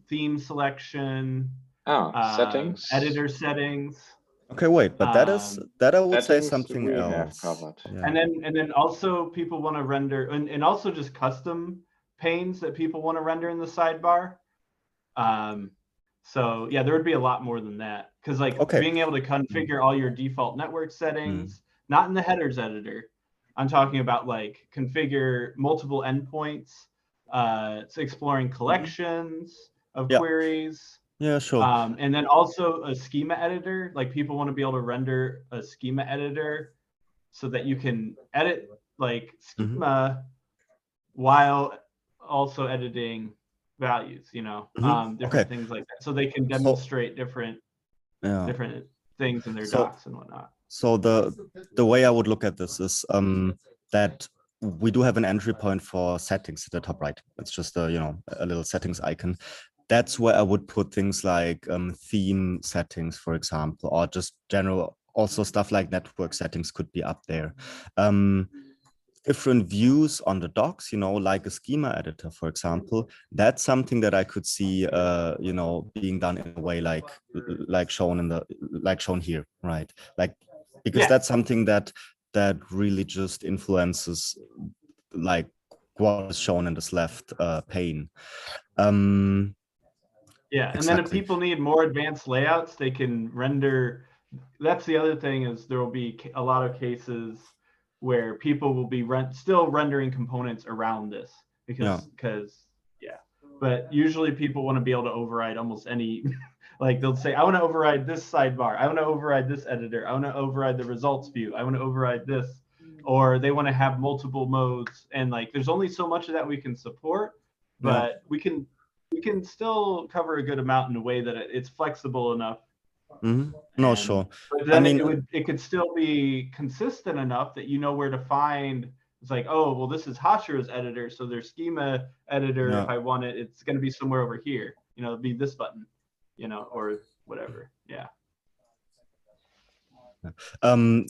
theme selection, settings, editor settings. Okay, wait, but that I would say something we else. Have covered. Yeah. And then also people want to render, and also just custom panes that people want to render in the sidebar. So yeah, there would be a lot more than that, because like being able to configure all your default network settings, not in the headers editor. I'm talking about like configure multiple endpoints, so exploring collections of queries. Yeah, sure. And then also a schema editor, like people want to be able to render a schema editor so that you can edit like schema while also editing values, you know, different things like that. So they can demonstrate different things in their docs and whatnot. So the way I would look at this is that we do have an entry point for settings at the top right. It's just a, you know, a little settings icon. That's where I would put things like theme settings, for example, or just general, also stuff like network settings could be up there. Different views on the docs, you know, like a schema editor, for example, that's something that I could see, you know, being done in a way like shown here, right? Like, because that's something that really just influences like what is shown in this left pane. Yeah, and then if people need more advanced layouts, they can render. That's the other thing, is there will be a lot of cases where people will be still rendering components around this because but usually people want to be able to override almost any, like they'll say, I want to override this sidebar, I want to override this editor, I want to override the results view, I want to override this, or they want to have multiple modes, and like there's only so much of that we can support, but we can still cover a good amount in a way that it's flexible enough. No, sure. But then I mean, it could still be consistent enough that you know where to find. It's like, oh, well, this is Hashiro's editor, so their schema editor, if I want it, it's going to be somewhere over here. You know, it'll be this button, you know, or whatever. Yeah.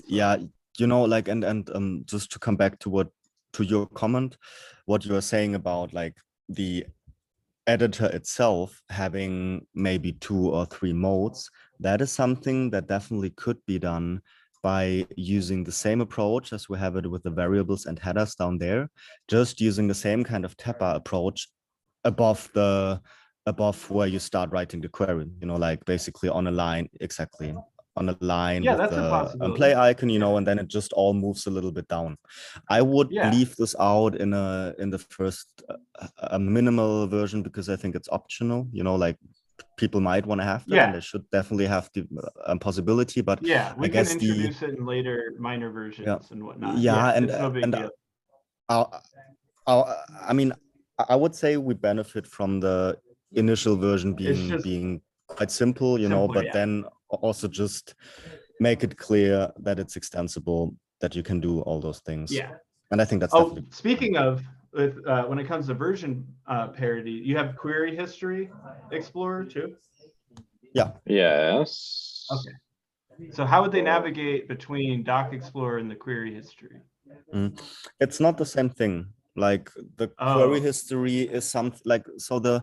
Yeah, you know, like, and just to come back to your comment, what you were saying about like the editor itself having maybe 2 or 3 modes, that is something that definitely could be done by using the same approach as we have it with the variables and headers down there, just using the same kind of tab bar approach above where you start writing the query, you know, like basically on a line, exactly on a line Yeah, with that's a the possibility. play icon, you know, and then it just all moves a little bit down. I would leave this out in the first minimal version because I think it's optional, you know, like people might want to have that and they should definitely have the possibility, but yeah, we I can guess introduce it in later minor versions and whatnot. And it's no big deal. I mean, I would say we benefit from the initial version being quite simple, you know, but then also just make it clear that it's extensible, that you can do all those things. Yeah. And I think that's definitely. Speaking of, when it comes to version parity, you have Query History Explorer too? Yeah. Yes. Okay. So how would they navigate between Doc Explorer and the query history? It's not the same thing. Like the query history is something like, so the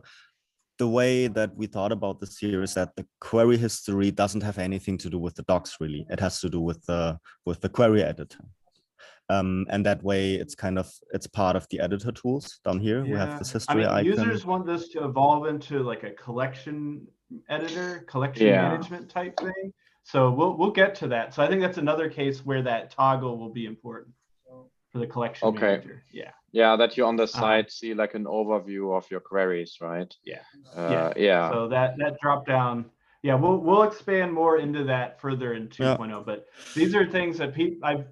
way that we thought about this here is that the query history doesn't have anything to do with the docs really. It has to do with the query editor. And that way it's part of the editor tools down here. We have this history icon. Users want this to evolve into like a collection editor, collection management type thing. So we'll get to that. So I think that's another case where that toggle will be important for the collection manager. Yeah, that you on the side see like an overview of your queries, right? Yeah. So that drop down. Yeah, we'll expand more into that further in 2.0. But these are things that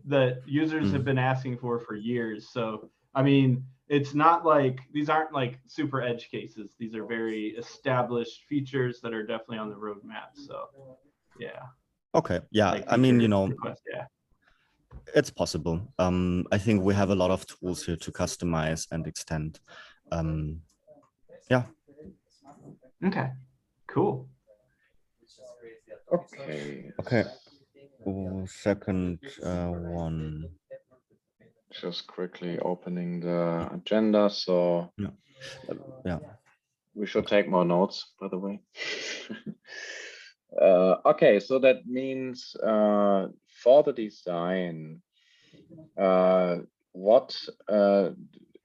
that users have been asking for years. So I mean, it's not like these aren't like super edge cases. These are very established features that are definitely on the roadmap. So yeah. Okay. Yeah. Like I mean, you know, yeah. It's possible. I think we have a lot of tools here to customize and extend. Yeah. Okay. Cool. Okay. Okay. Second one. Just quickly opening the agenda. So yeah. We should take more notes, by the way. Okay, so that means for the design, what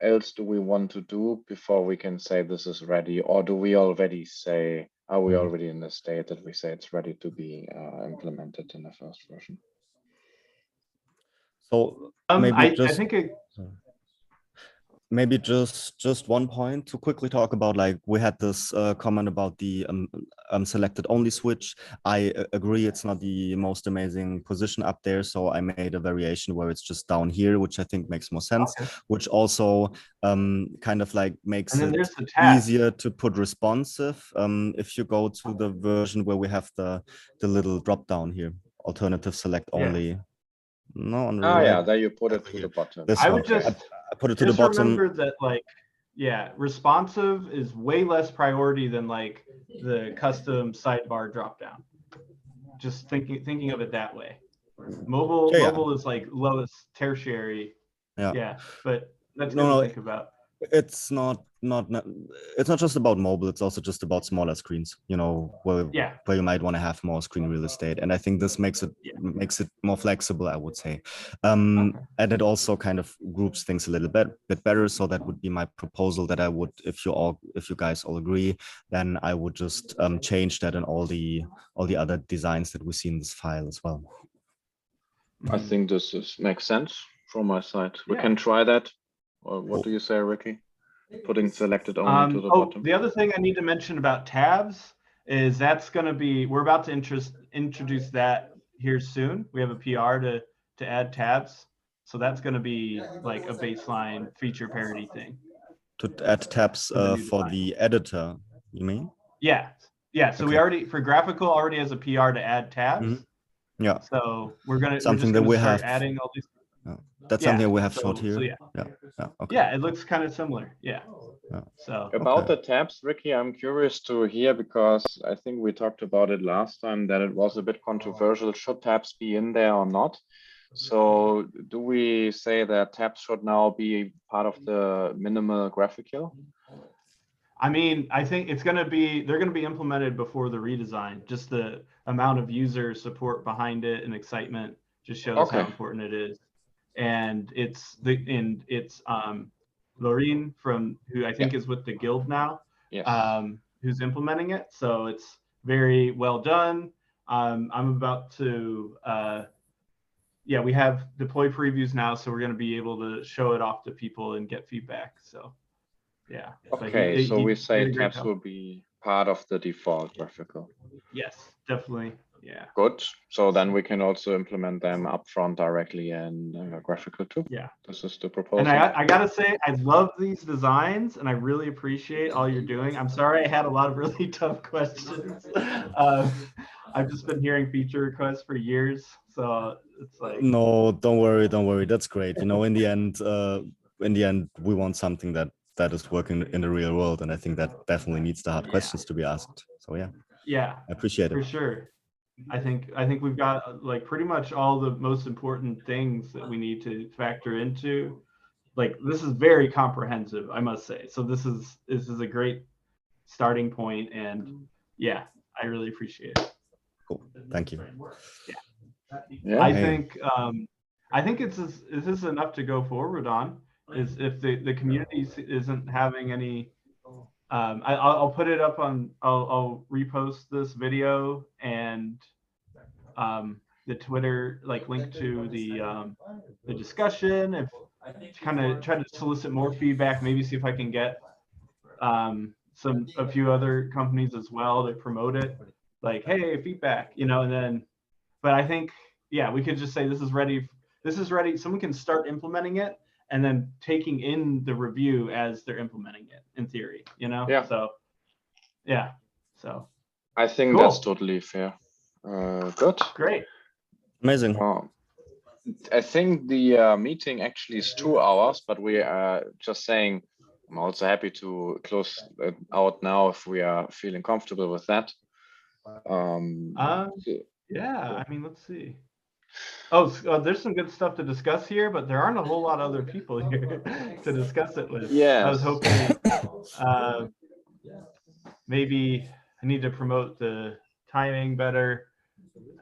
else do we want to do before we can say this is ready? Or do we already say, are we already in the state that we say it's ready to be implemented in the first version? So maybe I think maybe just one point to quickly talk about, like we had this comment about the selected only switch. I agree it's not the most amazing position up there, so I made a variation where it's just down here, which I think makes more sense, which also kind of like makes it easier to put responsive if you go to the version where we have the little drop down here, alternative select only. No, on the right. Yeah, there you put it to the bottom. I would I put it to the bottom. Remember that, like, responsive is way less priority than like the custom sidebar dropdown. Just thinking of it that way. Mobile is like lowest tertiary. Yeah, but that's good to think about. It's not just about mobile, it's also just about smaller screens, you know, where you might want to have more screen real estate, and I think this makes it more flexible, I would say. And it also kind of groups things a little bit better. So that would be my proposal, that I would, if you guys all agree, then I would just change that in all the other designs that we see in this file as well. I think this makes sense from my side. We can try that. Or what do you say, Ricky? Putting selected only to the bottom. The other thing I need to mention about tabs is that's going to be, we're about to introduce that here soon. We have a PR to add tabs. So that's going to be like a baseline feature parity thing. To add tabs for the editor, you mean? Yeah. So we already, for GraphQL already has a PR to add tabs. Yeah. So we're just something going that we start have adding all these. That's something we have showed here. So okay. Yeah, it looks kind of similar. So about the tabs, Ricky, I'm curious to hear, because I think we talked about it last time that it was a bit controversial. Should tabs be in there or not? So do we say that tabs should now be part of the minimal GraphQL? I mean, I think they're going to be implemented before the redesign. Just the amount of user support behind it and excitement just shows how important it is. And it's Laureen from who I think is with the guild now, who's implementing it. So it's very well done. I'm about to, yeah, we have deploy previews now, so we're going to be able to show it off to people and get feedback. So, yeah. Okay, so we say tabs help. will be part of the default graphical. Yes, definitely. Yeah. Good. So then we can also implement them upfront directly in graphical too. Yeah. This is the proposal. And I gotta say, I love these designs, and I really appreciate all you're doing. I'm sorry I had a lot of really tough questions. I've just been hearing feature requests for years, so it's like. No, don't worry, don't worry. That's great. You know, in the end, we want something that is working in the real world, and I think that definitely needs the hard questions to be asked. So yeah. Yeah, I appreciate it. For sure. I think we've got like pretty much all the most important things that we need to factor into. Like this is very comprehensive, I must say. So this is a great starting point, and yeah, I really appreciate it. Cool. Thank you. Yeah. I think this is enough to go forward on. Is if the community isn't having any. I'll put it up on. I'll repost this video and the Twitter link to the discussion. If kind of try to solicit more feedback, maybe see if I can get a few other companies as well to promote it. Like, hey, feedback, and then. But I think, yeah, we could just say this is ready. This is ready. Someone can start implementing it and then taking in the review as they're implementing it in theory, Yeah. So, yeah. So. I think that's totally fair. Good. Great. Amazing. I think the meeting actually is 2 hours, but we are just saying I'm also happy to close it out now if we are feeling comfortable with that. Yeah, I mean, let's see. Oh, there's some good stuff to discuss here, but there aren't a whole lot of other people here to discuss it with. Yes. I was hoping maybe I need to promote the timing better.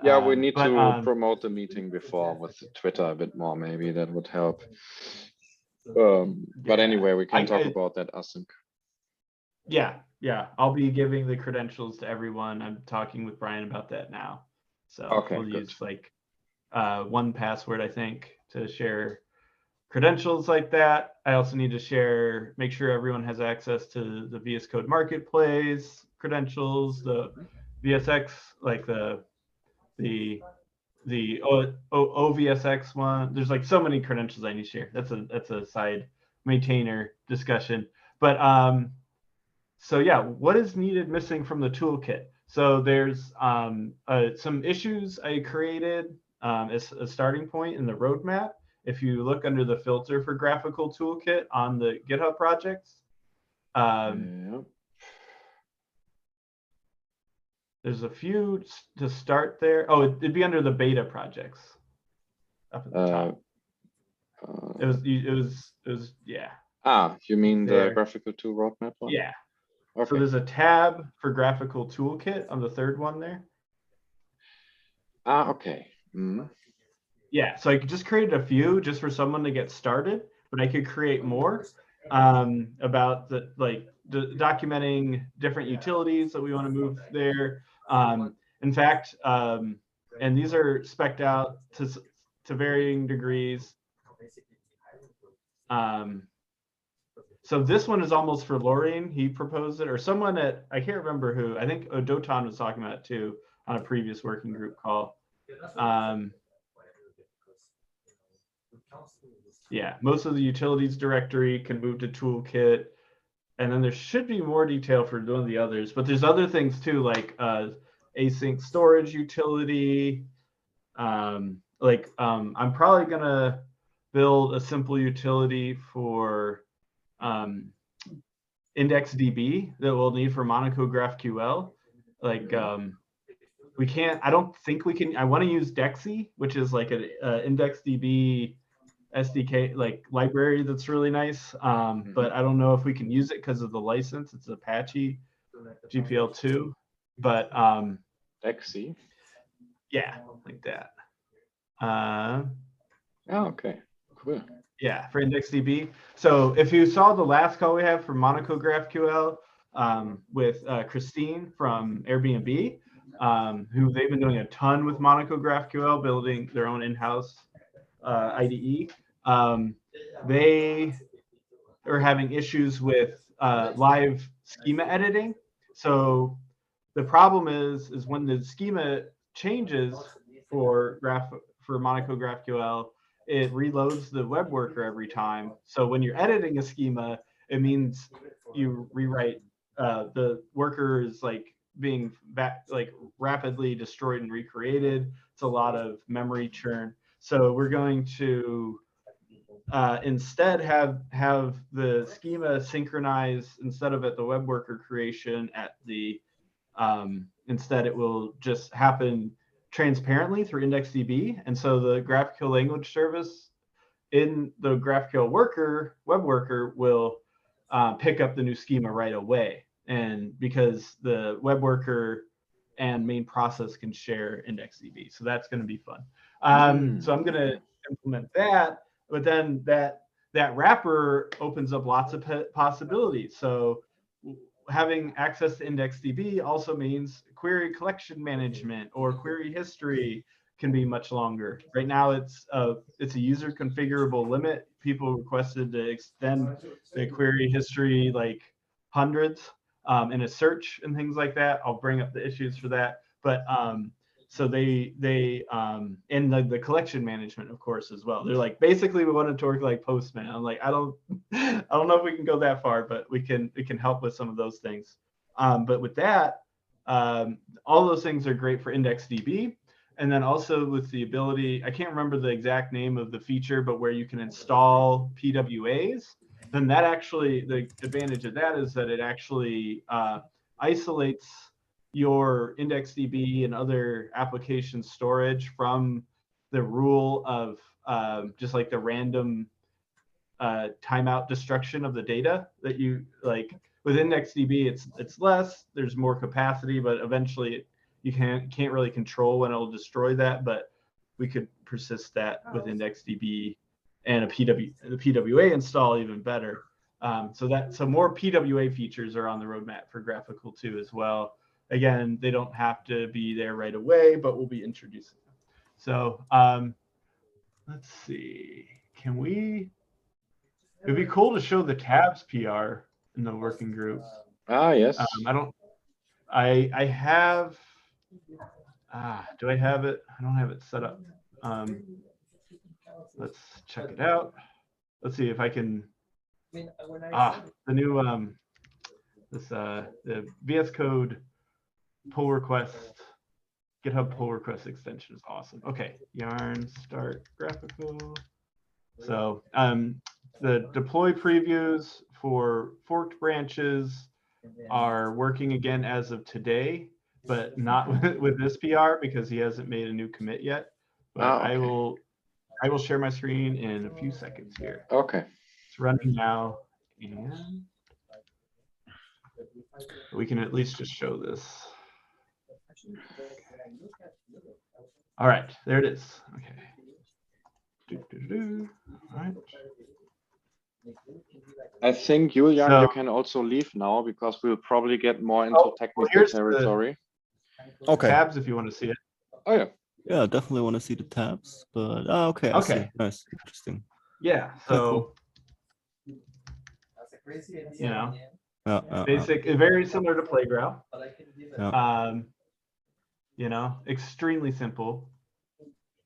Yeah, we need to promote the meeting before with Twitter a bit more. Maybe that would help. But anyway, we can talk about that async. Yeah. I'll be giving the credentials to everyone. I'm talking with Brian about that now. So we'll use 1Password, I think, to share credentials like that. I also need to make sure everyone has access to the VS Code Marketplace credentials, the VSX, like the OVSX one. There's so many credentials I need to share. That's a side maintainer discussion. But so yeah, what is missing from the toolkit? So there's some issues I created as a starting point in the roadmap. If you look under the filter for graphical toolkit on the GitHub projects, there's a few to start there. Oh, it'd be under the beta projects up at the top. It was yeah. You mean the graphical tool roadmap one? Yeah. Okay. So there's a tab for graphical toolkit on the third one there. Okay. Yeah, so I just created a few just for someone to get started, but I could create more about documenting different utilities that we want to move there. In fact, and these are spec'd out to varying degrees. So this one is almost for Lorien. He proposed it, or someone I can't remember who. I think Odotan was talking about it too on a previous working group call. Yeah, most of the utilities directory can move to toolkit, and then there should be more detail for one of the others. But there's other things too, like async storage utility. I'm probably gonna build a simple utility for IndexedDB that we'll need for Monaco GraphQL. We can't. I don't think we can. I want to use Dexy, which is like an IndexedDB SDK library that's really nice. But I don't know if we can use it because of the license. It's Apache GPL2. But Dexy. Yeah, like that. Okay, cool. Yeah, for IndexedDB. So if you saw the last call we have for Monaco GraphQL with Christine from Airbnb, who they've been doing a ton with Monaco GraphQL, building their own in-house IDE. They are having issues with live schema editing. So the problem is when the schema changes for Monaco GraphQL, it reloads the web worker every time. So when you're editing a schema, it means you rewrite the worker is like being rapidly destroyed and recreated. It's a lot of memory churn. So we're going to instead have the schema synchronize instead of at the web worker creation at the instead it will just happen transparently through IndexedDB. And so the GraphQL language service in the GraphQL web worker will pick up the new schema right away. And because the web worker and main process can share IndexedDB. So that's going to be fun. So I'm going to implement that, but then that wrapper opens up lots of possibilities. So having access to IndexedDB also means query collection management or query history can be much longer. Right now, it's a user configurable limit. People requested to extend the query history like hundreds in a search and things like that. I'll bring up the issues for that. But so they and the collection management, of course, as well. They're like, basically, we want it to work like Postman. I'm like, I don't know if we can go that far, but it can help with some of those things. But with that, all those things are great for IndexedDB. And then also with the ability, I can't remember the exact name of the feature, but where you can install PWAs, then that actually, the advantage of that is that it actually isolates your IndexedDB and other application storage from the rule of just like the random timeout destruction of the data that you like. With IndexedDB, it's less, there's more capacity, but eventually you can't really control when it'll destroy that, but we could persist that with IndexedDB and the PWA install even better. So more PWA features are on the roadmap for Graphical 2 as well. Again, they don't have to be there right away, but we'll be introducing them. So let's see, it'd be cool to show the tabs PR in the working group. Yes. I have, do I have it? I don't have it set up. Let's check it out. Let's see if I can, the new, the VS Code pull request, GitHub pull request extension is awesome. Okay, yarn start graphical. So the deploy previews for forked branches are working again as of today, but not with this PR because he hasn't made a new commit yet. But okay. I will share my screen in a few seconds here. Okay. It's running now, and we can at least just show this. All right, there it is. Okay. All right. I think, Julian, you can also leave now because we'll probably get more into technical territory. Okay. Tabs if you want to see it. Oh, yeah. Yeah, definitely want to see the tabs, but okay. I see. Nice, interesting. Yeah, so you know, basic, very similar to Playground. You know, extremely simple.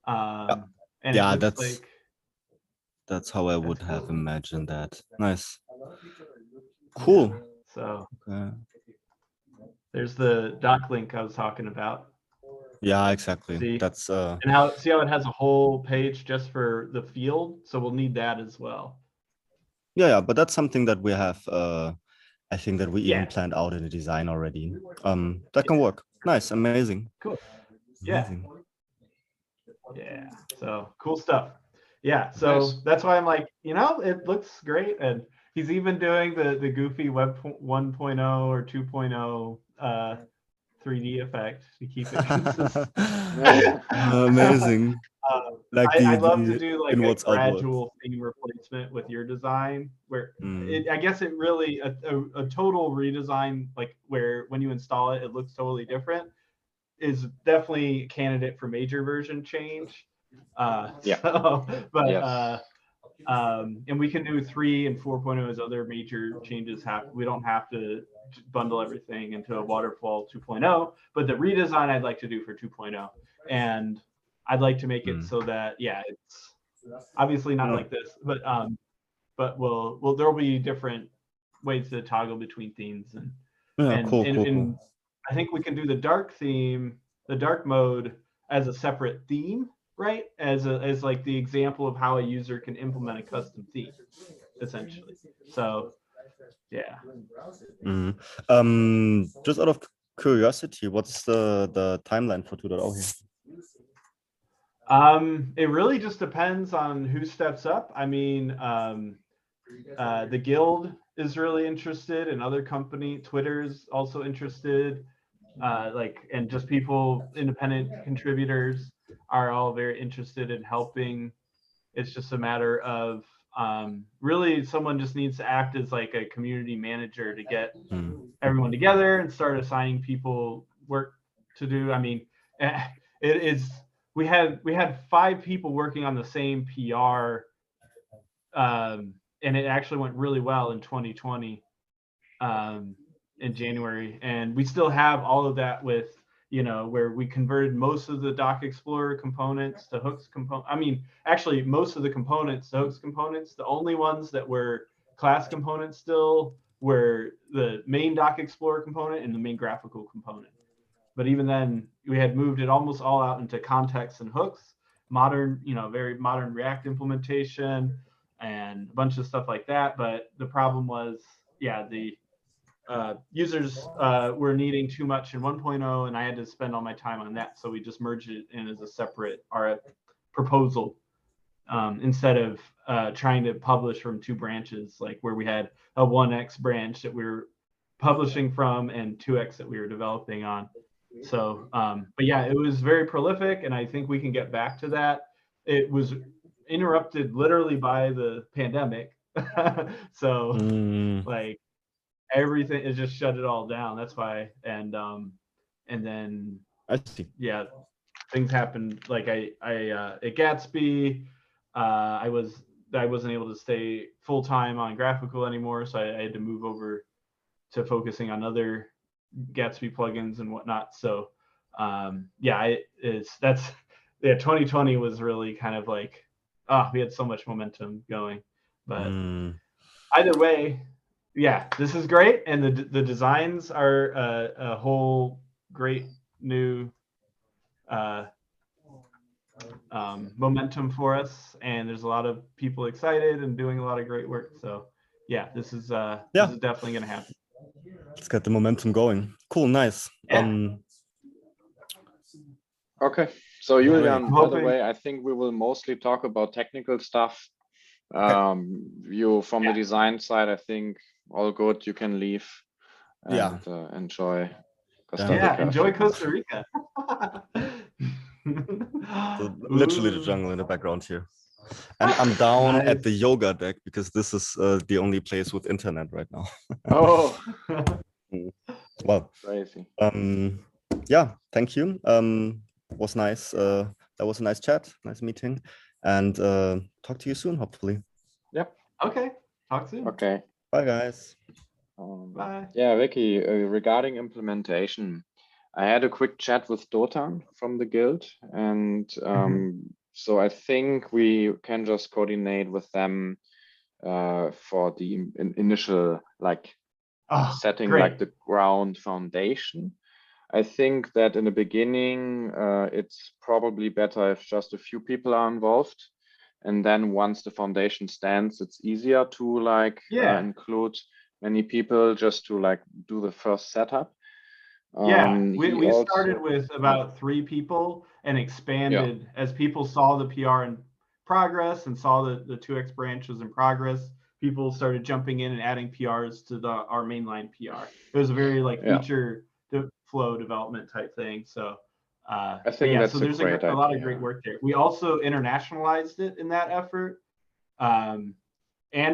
And yeah, that's how I would have imagined that. Nice. Cool. Yeah. So there's the doc link I was talking about. Yeah, exactly. See? That's and see how it has a whole page just for the field, so we'll need that as well. Yeah, but that's something that we have I think that we even planned out in the design already. That can work. Nice, amazing. Cool. Amazing. Yeah. So cool stuff. Yeah. So that's why I'm like, you know, it looks great, and he's even doing the goofy Web 1.0 or 2.0 3D effect to keep it consistent. Amazing. Like I'd love to do like a gradual theme replacement with your design, where I guess it really a total redesign, like where when you install it, it looks totally different. is definitely a candidate for major version change. Yeah. So, but Yes. and we can do 3 and 4.0 as other major changes we don't have to bundle everything into a waterfall 2.0, but the redesign I'd like to do for 2.0, and I'd like to make it so that, yeah, it's obviously not like this, but there'll be different ways to toggle between themes, and cool. I think we can do the dark theme, the dark mode, as a separate theme, right? As like the example of how a user can implement a custom theme, essentially. So, yeah. Just out of curiosity, what's the timeline for 2.0 here? It really just depends on who steps up. I mean, the guild is really interested, and other company, Twitter is also interested. And just people, independent contributors are all very interested in helping. It's just a matter of really someone just needs to act as like a community manager to get everyone together and start assigning people work to do. I mean, it is, we had 5 people working on the same PR, and it actually went really well in 2020, in January, and we still have all of that with, where we converted most of the Doc Explorer components to hooks component. I mean, actually, most of the components to hooks components. The only ones that were class components still were the main Doc Explorer component and the main graphical component. But even then, we had moved it almost all out into contexts and hooks, modern, very modern React implementation, and a bunch of stuff like that. But the problem was, yeah, the users were needing too much in 1.0, and I had to spend all my time on that. So we just merged it in as a separate RF proposal, instead of trying to publish from 2 branches, like where we had a 1x branch that we were publishing from and 2x that we were developing on. So, but yeah, it was very prolific, and I think we can get back to that. It was interrupted literally by the pandemic. So like everything, it just shut it all down. That's why. And then I see. Yeah, things happened. Like at Gatsby, I wasn't able to stay full time on GraphQL anymore, so I had to move over to focusing on other Gatsby plugins and whatnot. So yeah, 2020 was really kind of like, we had so much momentum going. But either way, yeah, this is great, and the designs are a whole great new momentum for us, and there's a lot of people excited and doing a lot of great work. So yeah, this is definitely going to happen. Let's get the momentum going. Cool, nice. Yeah. Okay, so Julian, by the way, I think we will mostly talk about technical stuff. You from the design side, I think all good. You can leave and enjoy Costa Rica. Yeah, enjoy Costa Rica. So literally the jungle in the background here. And I'm down at the yoga deck because this is the only place with internet right now. Oh, well, crazy. Yeah, thank you. Was nice. That was a nice chat, nice meeting, and talk to you soon, hopefully. Yep. Okay. Talk soon. Okay. Bye, guys. Bye. Yeah, Vicky, regarding implementation, I had a quick chat with Dotan from the guild, and so I think we can just coordinate with them for the initial setting, like the ground foundation. I think that in the beginning, it's probably better if just a few people are involved. And then once the foundation stands, it's easier to include many people just to do the first setup. We started with about 3 people and expanded as people saw the PR in progress and saw the 2x branch was in progress. People started jumping in and adding PRs to our mainline PR. It was a very feature flow development type thing. So I think that's so there's a lot of great work there. We also internationalized it in that effort, and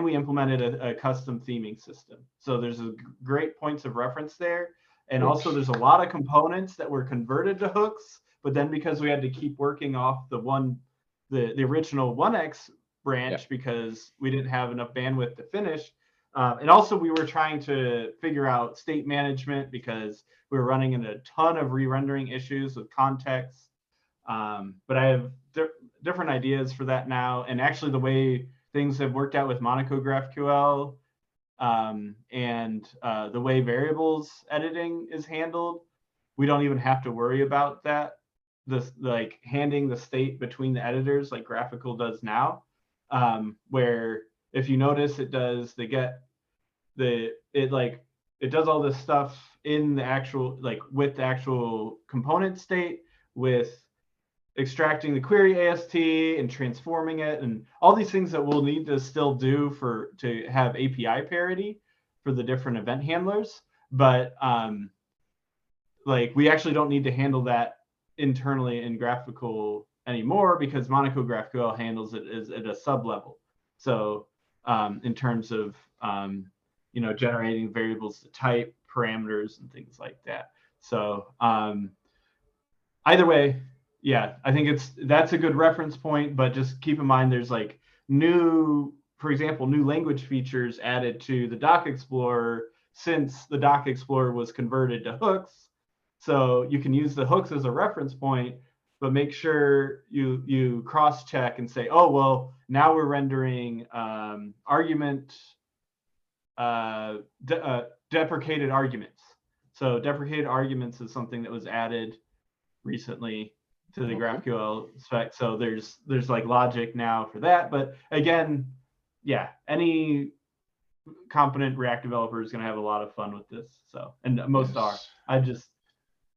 we implemented a custom theming system. So there's great points of reference there, And also there's a lot of components that were converted to hooks, but then because we had to keep working off the original 1x branch because we didn't have enough bandwidth to finish. And also we were trying to figure out state management because we were running into a ton of re-rendering issues with context. But I have different ideas for that now. And actually the way things have worked out with Monaco GraphQL and the way variables editing is handled, we don't even have to worry about that. This like handing the state between the editors like GraphQL does now, where if you notice it does, it does all this stuff in the actual, like with the actual component state, with extracting the query AST and transforming it and all these things that we'll need to still do to have API parity for the different event handlers. But like we actually don't need to handle that internally in GraphQL anymore because Monaco GraphQL handles it at a sub level. So in terms of generating variables to type, parameters, and things like that. So either way, yeah, I think that's a good reference point, but just keep in mind there's like for example, new language features added to the Doc Explorer since the Doc Explorer was converted to hooks. So you can use the hooks as a reference point, but make sure you cross-check and say, oh, well, now we're rendering deprecated arguments. So deprecated arguments is something that was added recently to the GraphQL spec. So there's like logic now for that. But again, yeah, any competent React developer is going to have a lot of fun with this. So, and most are. I just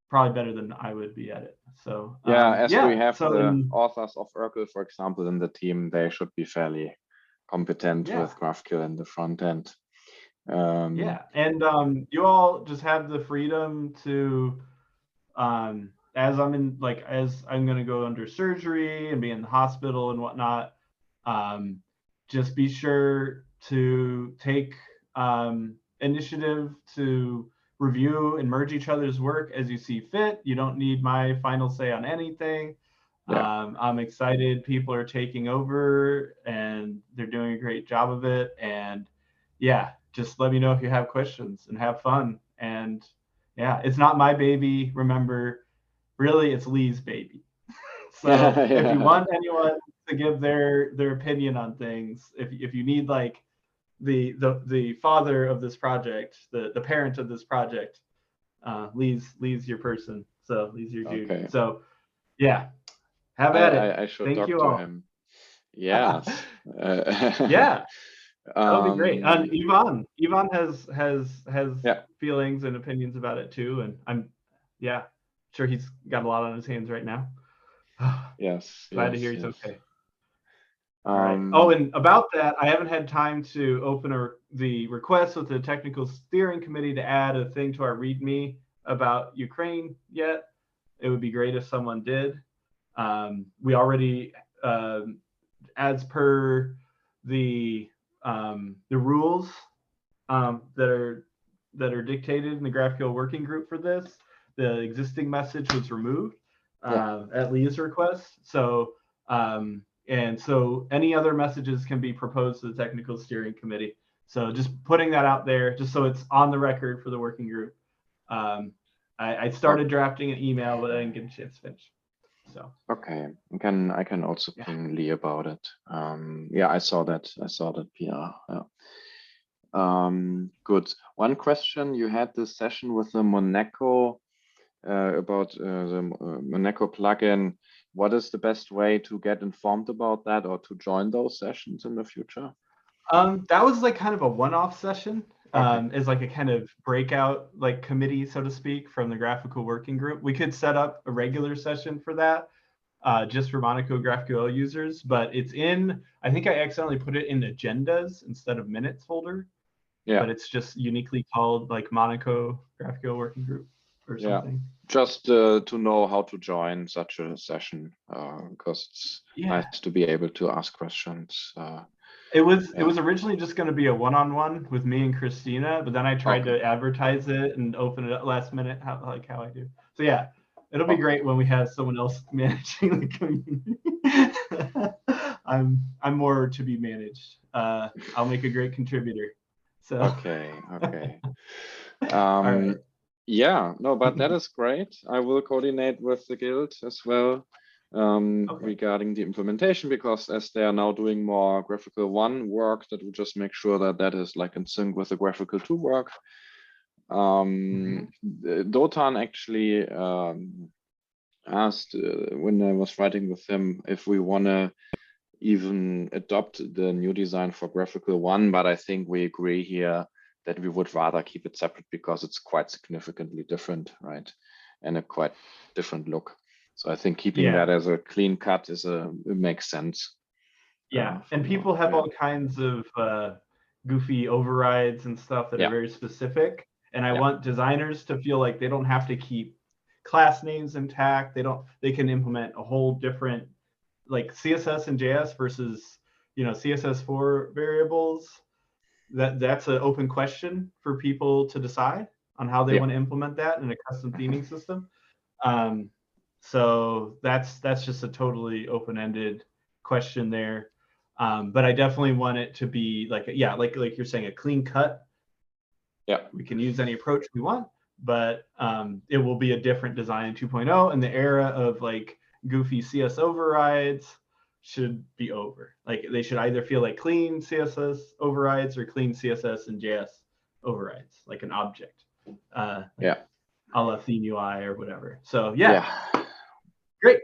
probably better than I would be at it. So we have the authors of Urkel, for example, in the team, they should be fairly competent with GraphQL in the front end. And you all just have the freedom to as I'm going to go under surgery and be in the hospital and whatnot, just be sure to take initiative to review and merge each other's work as you see fit. You don't need my final say on anything. I'm excited people are taking over and they're doing a great job of it. And just let me know if you have questions and have fun. And it's not my baby. Remember, really, it's Lee's baby. So if you want anyone to give their opinion on things, if you need like the father of this project, the parent of this project, Lee's your person. So Lee's your dude. Okay. So have at it. I should Thank talk you to all. him. Yes. That'll be great. Ivan has feelings and opinions about it too, and I'm sure he's got a lot on his hands right now. Glad to hear he's okay. All right. Oh, and about that, I haven't had time to open the request with the technical steering committee to add a thing to our README about Ukraine yet. It would be great if someone did. We already, as per the rules that are dictated in the GraphQL working group for this, the existing message was removed at Lee's request. So and so any other messages can be proposed to the technical steering committee. So just putting that out there, just so it's on the record for the working group. I started drafting an email, but I didn't get a chance to finish. So okay, I can also ping Lee about it. I saw that PR. Good. One question: you had this session with the Monaco about the Monaco plugin. What is the best way to get informed about that or to join those sessions in the future? That was like kind of a one-off session. Is like a kind of breakout like committee, so to speak, from the GraphQL working group. We could set up a regular session for that, just for Monaco GraphQL users, but it's I think I accidentally put it in agendas instead of minutes folder. But it's just uniquely called like Monaco GraphQL working group or something. Just to know how to join such a session, because it's nice to be able to ask questions It was originally just going to be a one-on-one with me and Christina, but then I tried to advertise it and open it up last minute, how I do. So yeah, it'll be great when we have someone else managing the community. I'm more to be managed. I'll make a great contributor. So okay. right. Yeah, no, but that is great. I will coordinate with the guild as well regarding the implementation, because as they are now doing more graphical 1 work, that we just make sure that that is like in sync with the graphical 2 work. Dotan actually asked when I was writing with him if we want to even adopt the new design for graphical 1, but I think we agree here that we would rather keep it separate because it's quite significantly different, right? And a quite different look. So I think keeping that as a clean cut it makes sense. Yeah, and people have all kinds of goofy overrides and stuff that are very specific. And I want designers to feel like they don't have to keep class names intact. They can implement a whole different, like CSS and JS versus, CSS4 variables. That's an open question for people to decide on how they want to implement that in a custom theming system. So that's just a totally open-ended question there. But I definitely want it to be like you're saying, a clean cut. Yeah, we can use any approach we want, but it will be a different design in 2.0, and the era of like goofy CS overrides should be over. Like they should either feel like clean CSS overrides or clean CSS and JS overrides, like an object. A la theme UI or whatever. So great.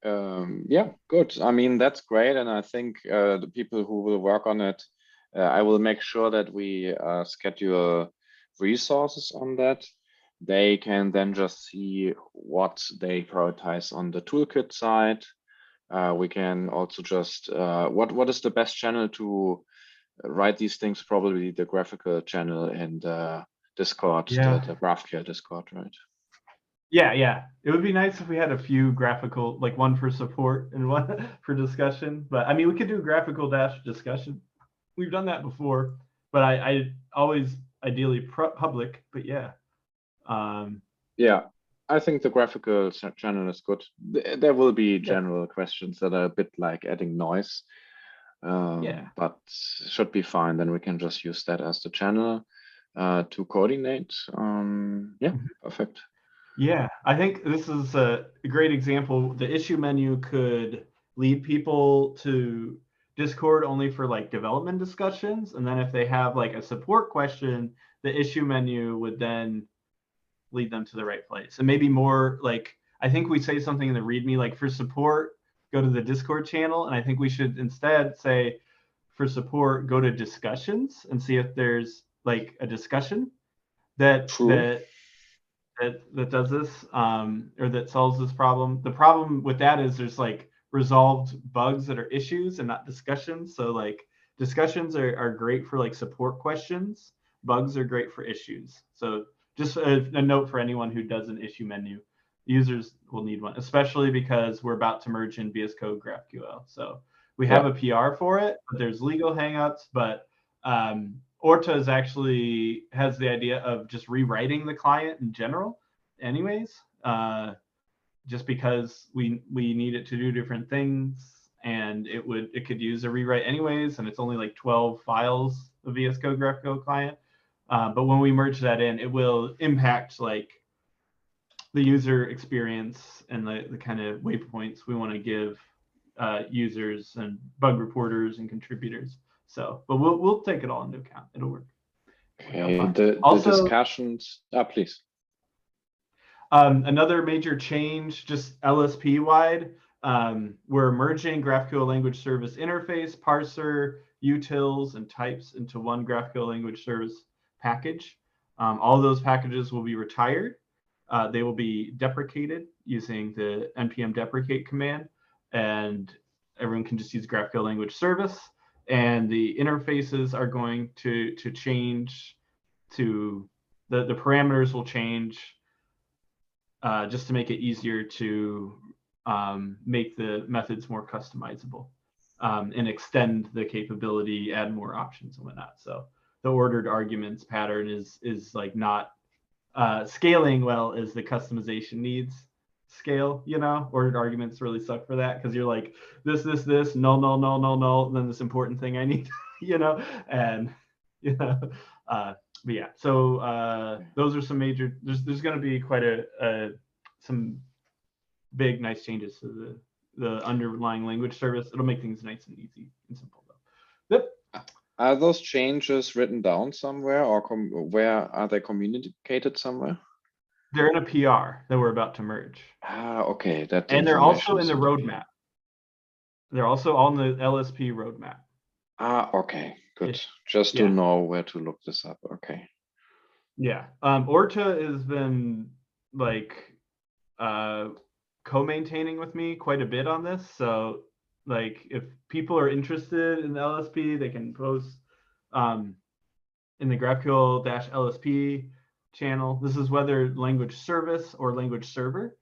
Yeah, good. I mean, that's great. And I think the people who will work on it, I will make sure that we schedule resources on that. They can then just see what they prioritize on the toolkit side. We can also just, what is the best channel to write these things? Probably the graphical channel and Discord, the GraphQL Discord, right? Yeah. It would be nice if we had a few graphical, like one for support and one for discussion. But I mean, we could do graphical dash discussion. We've done that before, but I always ideally public. But yeah. I think the graphical channel is good. There will be general questions that are a bit like adding noise, but should be fine. Then we can just use that as the channel to coordinate. Perfect. Yeah, I think this is a great example. The issue menu could lead people to Discord only for like development discussions. And then if they have like a support question, the issue menu would then lead them to the right place. And maybe more like, I think we say something in the README, like for support, go to the Discord channel. And I think we should instead say for support, go to discussions and see if there's like a discussion that does this or that solves this problem. The problem with that is there's like resolved bugs that are issues and not discussions. So like discussions are great for like support questions. Bugs are great for issues. So just a note for anyone who does an issue menu. Users will need one, especially because we're about to merge in VS Code GraphQL. So we have a PR for it, but there's legal hangups. But Orta actually has the idea of just rewriting the client in general anyways, just because we need it to do different things, and it could use a rewrite anyways, and it's only like 12 files of VS Code GraphQL client. But when we merge that in, it will impact like the user experience and the kind of waypoints we want to give users and bug reporters and contributors. So, but we'll take it all into account. It'll work. Okay. The discussions. Please. Another major change, just LSP wide. We're merging GraphQL language service interface, parser, utils, and types into one GraphQL language service package. All of those packages will be retired. They will be deprecated using the npm deprecate command, and everyone can just use GraphQL language service. And the interfaces are going to change to the parameters will change just to make it easier to make the methods more customizable. and extend the capability, add more options and whatnot. So the ordered arguments pattern is like not scaling well as the customization needs scale. Ordered arguments really suck for that, because you're like this, null, null, null, null, null, and then this important thing I need, and but yeah, so those are some major. There's going to be quite some big nice changes to the underlying language service. It'll make things nice and easy and simple though. Yep. Are those changes written down somewhere, or where are they communicated somewhere? They're in a PR that we're about to merge. Okay. And they're also in the roadmap. They're also on the LSP roadmap. Okay, good. Just to know where to look this up. Okay. Yeah. Orta has been like co-maintaining with me quite a bit on this. So like if people are interested in the LSP, they can post in the GraphQL-LSP channel. This is whether language service or language server,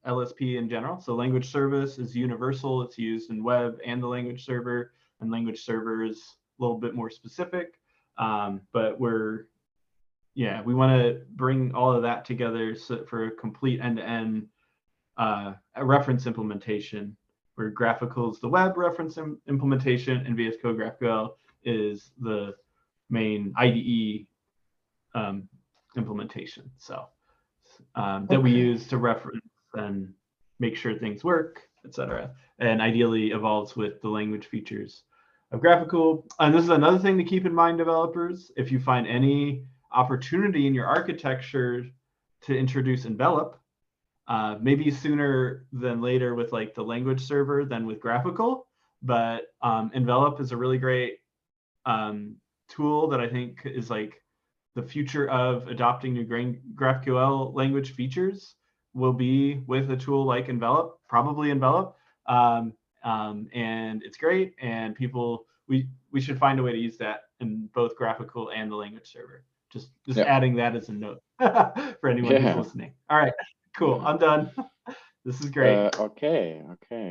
LSP in general. So language service is universal. It's used in web and the language server, and language server is a little bit more specific. But we want to bring all of that together for a complete end-to-end reference implementation, where GraphQL is the web reference implementation and VS Code GraphQL is the main IDE implementation. So that we use to reference and make sure things work, etc. And ideally evolves with the language features of GraphQL. And this is another thing to keep in mind, developers. If you find any opportunity in your architecture to introduce envelop, maybe sooner than later with like the language server than with GraphQL, but envelop is a really great tool that I think is like the future of adopting new GraphQL language features will be with a tool like envelop, probably envelop, and it's great. And we should find a way to use that in both GraphQL and the language server. Just adding that as a note for anyone who's listening. All right, cool. I'm done. This is great. Okay,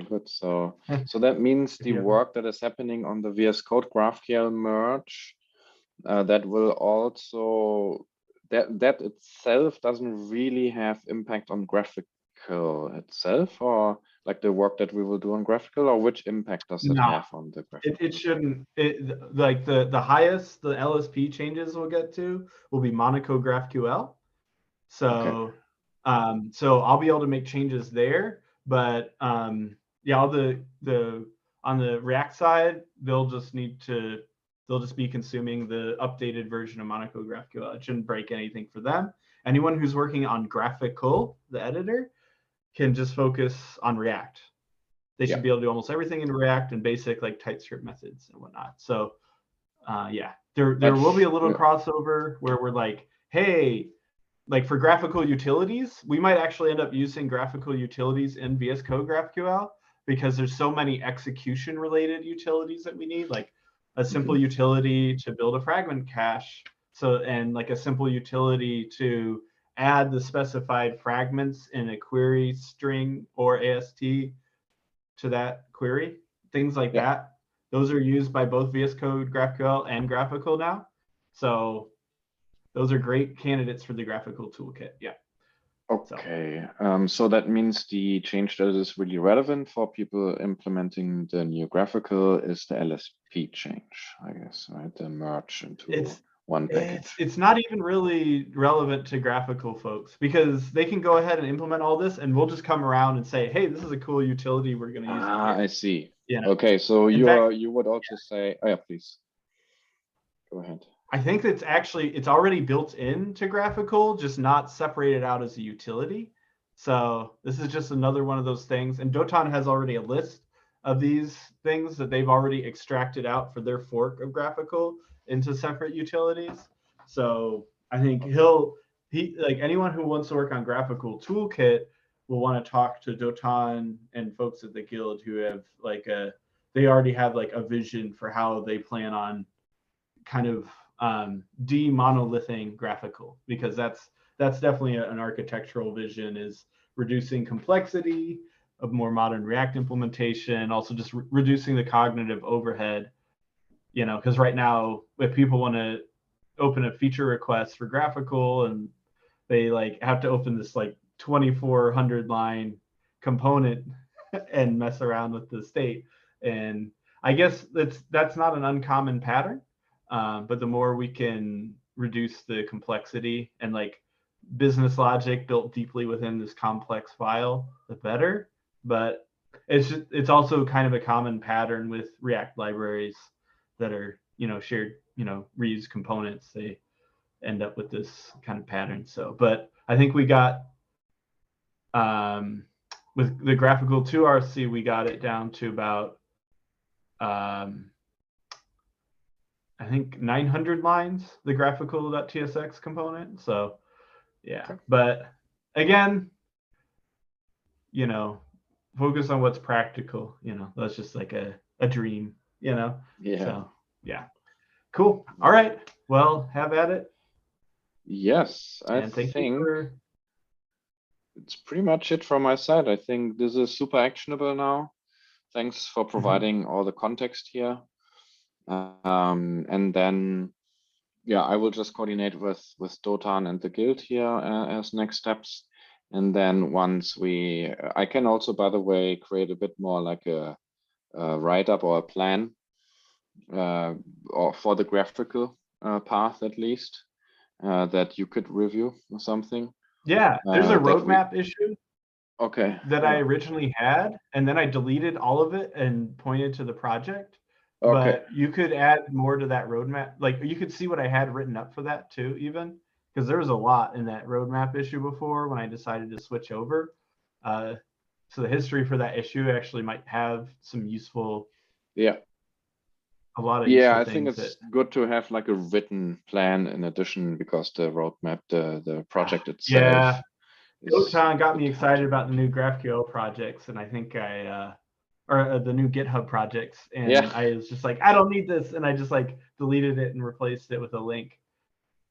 good. So that means the work that is happening on the VS Code GraphQL merge, that will also that itself doesn't really have impact on GraphQL itself, or like the work that we will do on GraphQL, or which impact does it have on the GraphQL? It shouldn't. Like the highest the LSP changes we'll get to will be Monaco GraphQL. So so I'll be able to make changes there, but all the on the React side, they'll just be consuming the updated version of Monaco GraphQL. It shouldn't break anything for them. Anyone who's working on GraphQL, the editor, can just focus on React. They should be able to do almost everything in React and basic like TypeScript methods and whatnot. So there will be a little crossover where we're like, hey, like for graphical utilities, we might actually end up using graphical utilities in VS Code GraphQL, because there's so many execution related utilities that we need, like a simple utility to build a fragment cache. And like a simple utility to add the specified fragments in a query string or AST to that query, things like that. Those are used by both VS Code GraphQL and GraphQL now. So those are great candidates for the GraphQL toolkit. Yeah. Okay. So that means the change that is really relevant for people implementing the new GraphQL is the LSP change, I guess, right? The merge into one package. It's not even really relevant to GraphQL folks, because they can go ahead and implement all this, and we'll just come around and say, hey, this is a cool utility we're going to use. I see. Okay, so you would also say, oh yeah, please go ahead. I think it's already built into GraphQL, just not separated out as a utility. So this is just another one of those things. And Dotan has already a list of these things that they've already extracted out for their fork of GraphQL into separate utilities. So I think like anyone who wants to work on GraphQL toolkit will want to talk to Dotan and folks at the guild who have they already have like a vision for how they plan on kind of de-monolithing GraphQL, because that's definitely an architectural vision, is reducing complexity, a more modern React implementation, also just reducing the cognitive overhead, you know, because right now if people want to open a feature request for graphical and they like have to open this like 2,400 line component and mess around with the state. And I guess that's not an uncommon pattern, but the more we can reduce the complexity and like business logic built deeply within this complex file, the better. But it's also kind of a common pattern with React libraries that are, you know, shared, you know, reused components. They end up with this kind of pattern. So, but I think we got with the graphical 2RC, we got it down to about I think 900 lines, the graphical.tsx component. So yeah, okay. But again, you know, focus on what's practical, you know, that's just like a dream, you know? Yeah. So yeah, cool. All right, well, have at it. Yes, I think it's pretty much it from my side. I think this is super actionable now. Thanks for providing all the context here. And then, yeah, I will just coordinate with Dotan and the guild here as next steps. And then once I can also, by the way, create a bit more like a write-up or a plan or for the graphical path at least that you could review or something. Yeah, there's a roadmap issue. Okay. That I originally had, and then I deleted all of it and pointed to the project. Okay. But you could add more to that roadmap. Like you could see what I had written up for that too, even because there was a lot in that roadmap issue before when I decided to switch over. So the history for that issue actually might have some useful. Yeah. A lot of I think it's good to have like a written plan in addition, because the roadmap, the project itself. Yeah. Dotan got me excited about the new GraphQL projects, and I think or the new GitHub projects, and I was just like, I don't need this, and I just like deleted it and replaced it with a link.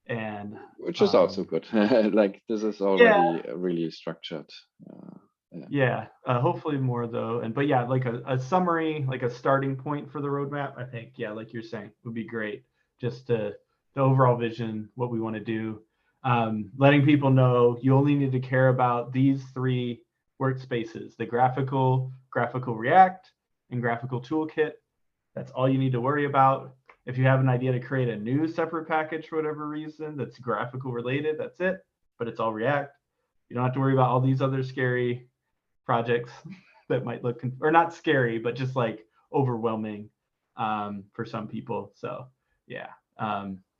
And which is also good. Like this is already really structured. Hopefully more though. But yeah, like a summary, like a starting point for the roadmap, I think, yeah, like you're saying, would be great. Just the overall vision, what we want to do. Letting people know you only need to care about these 3 workspaces: the graphical React, and graphical toolkit. That's all you need to worry about. If you have an idea to create a new separate package for whatever reason that's graphical related, that's it, but it's all React. You don't have to worry about all these other scary projects that might look, or not scary, but just like overwhelming for some people. So yeah,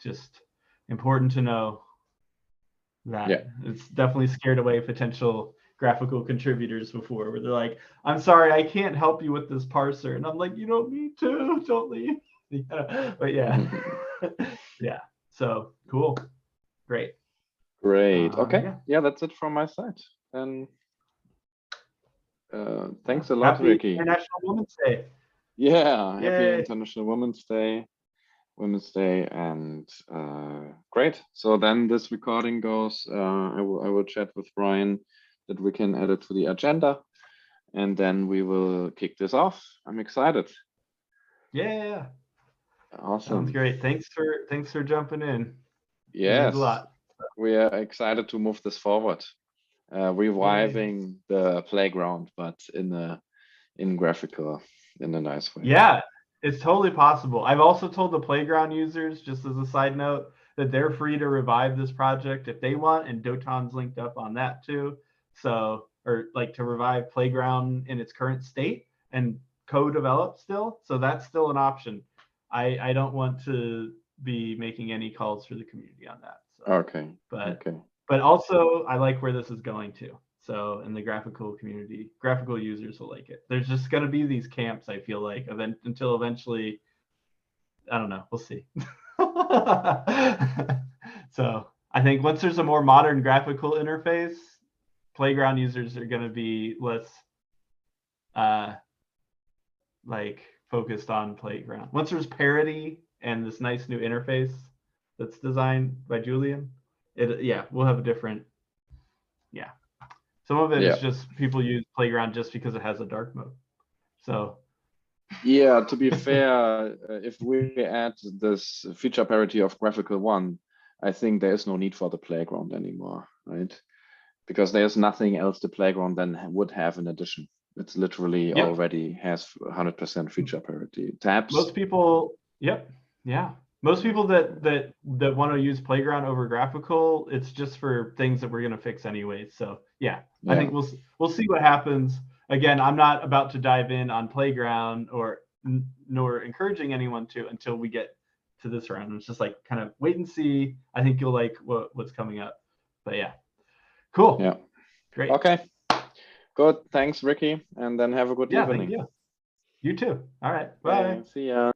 just important to know that it's definitely scared away potential graphical contributors before, where they're like, I'm sorry, I can't help you with this parser. And I'm like, you don't need to, don't leave. But yeah. Yeah. So cool. Great. Okay. Yeah, that's it from my side. And thanks a lot, Ricky. International Women's Day. Yeah. Happy International Women's Day. And great. So then this recording goes, I will chat with Brian that we can add it to the agenda, and then we will kick this off. I'm excited. Yeah. Awesome. Sounds great. Thanks for jumping in. Yes. A lot. We are excited to move this forward. Reviving the playground, but in graphical, in a nice way. Yeah. It's totally possible. I've also told the playground users, just as a side note, that they're free to revive this project if they want, and Dotan's linked up on that too. So, or like to revive playground in its current state and co-develop still. So that's still an option. I don't want to be making any calls for the community on that. So. Okay. But also I like where this is going to. So in the graphical community, graphical users will like it. There's just going to be these camps, I feel like, until eventually, I don't know, we'll see. So I think once there's a more modern graphical interface, playground users are going to be less like focused on playground. Once there's parity and this nice new interface that's designed by Julian, we'll have a different, Some of it is just people use Playground just because it has a dark mode. So yeah, to be fair, if we add this feature parity of GraphQL 1, I think there is no need for the Playground anymore, right? Because there's nothing else the Playground then would have in addition. It's literally already has 100% feature parity. Tabs. Most people, yeah. Most people that want to use Playground over GraphQL, it's just for things that we're going to fix anyway. So yeah, I think we'll see what happens. Again, I'm not about to dive in on Playground or nor encouraging anyone to until we get to this round. It's just like kind of wait and see. I think you'll like what's coming up. But yeah, cool. Yeah, great. Okay, good. Thanks, Ricky, and then have a good evening. Thank you. You too. All right. Bye. See ya.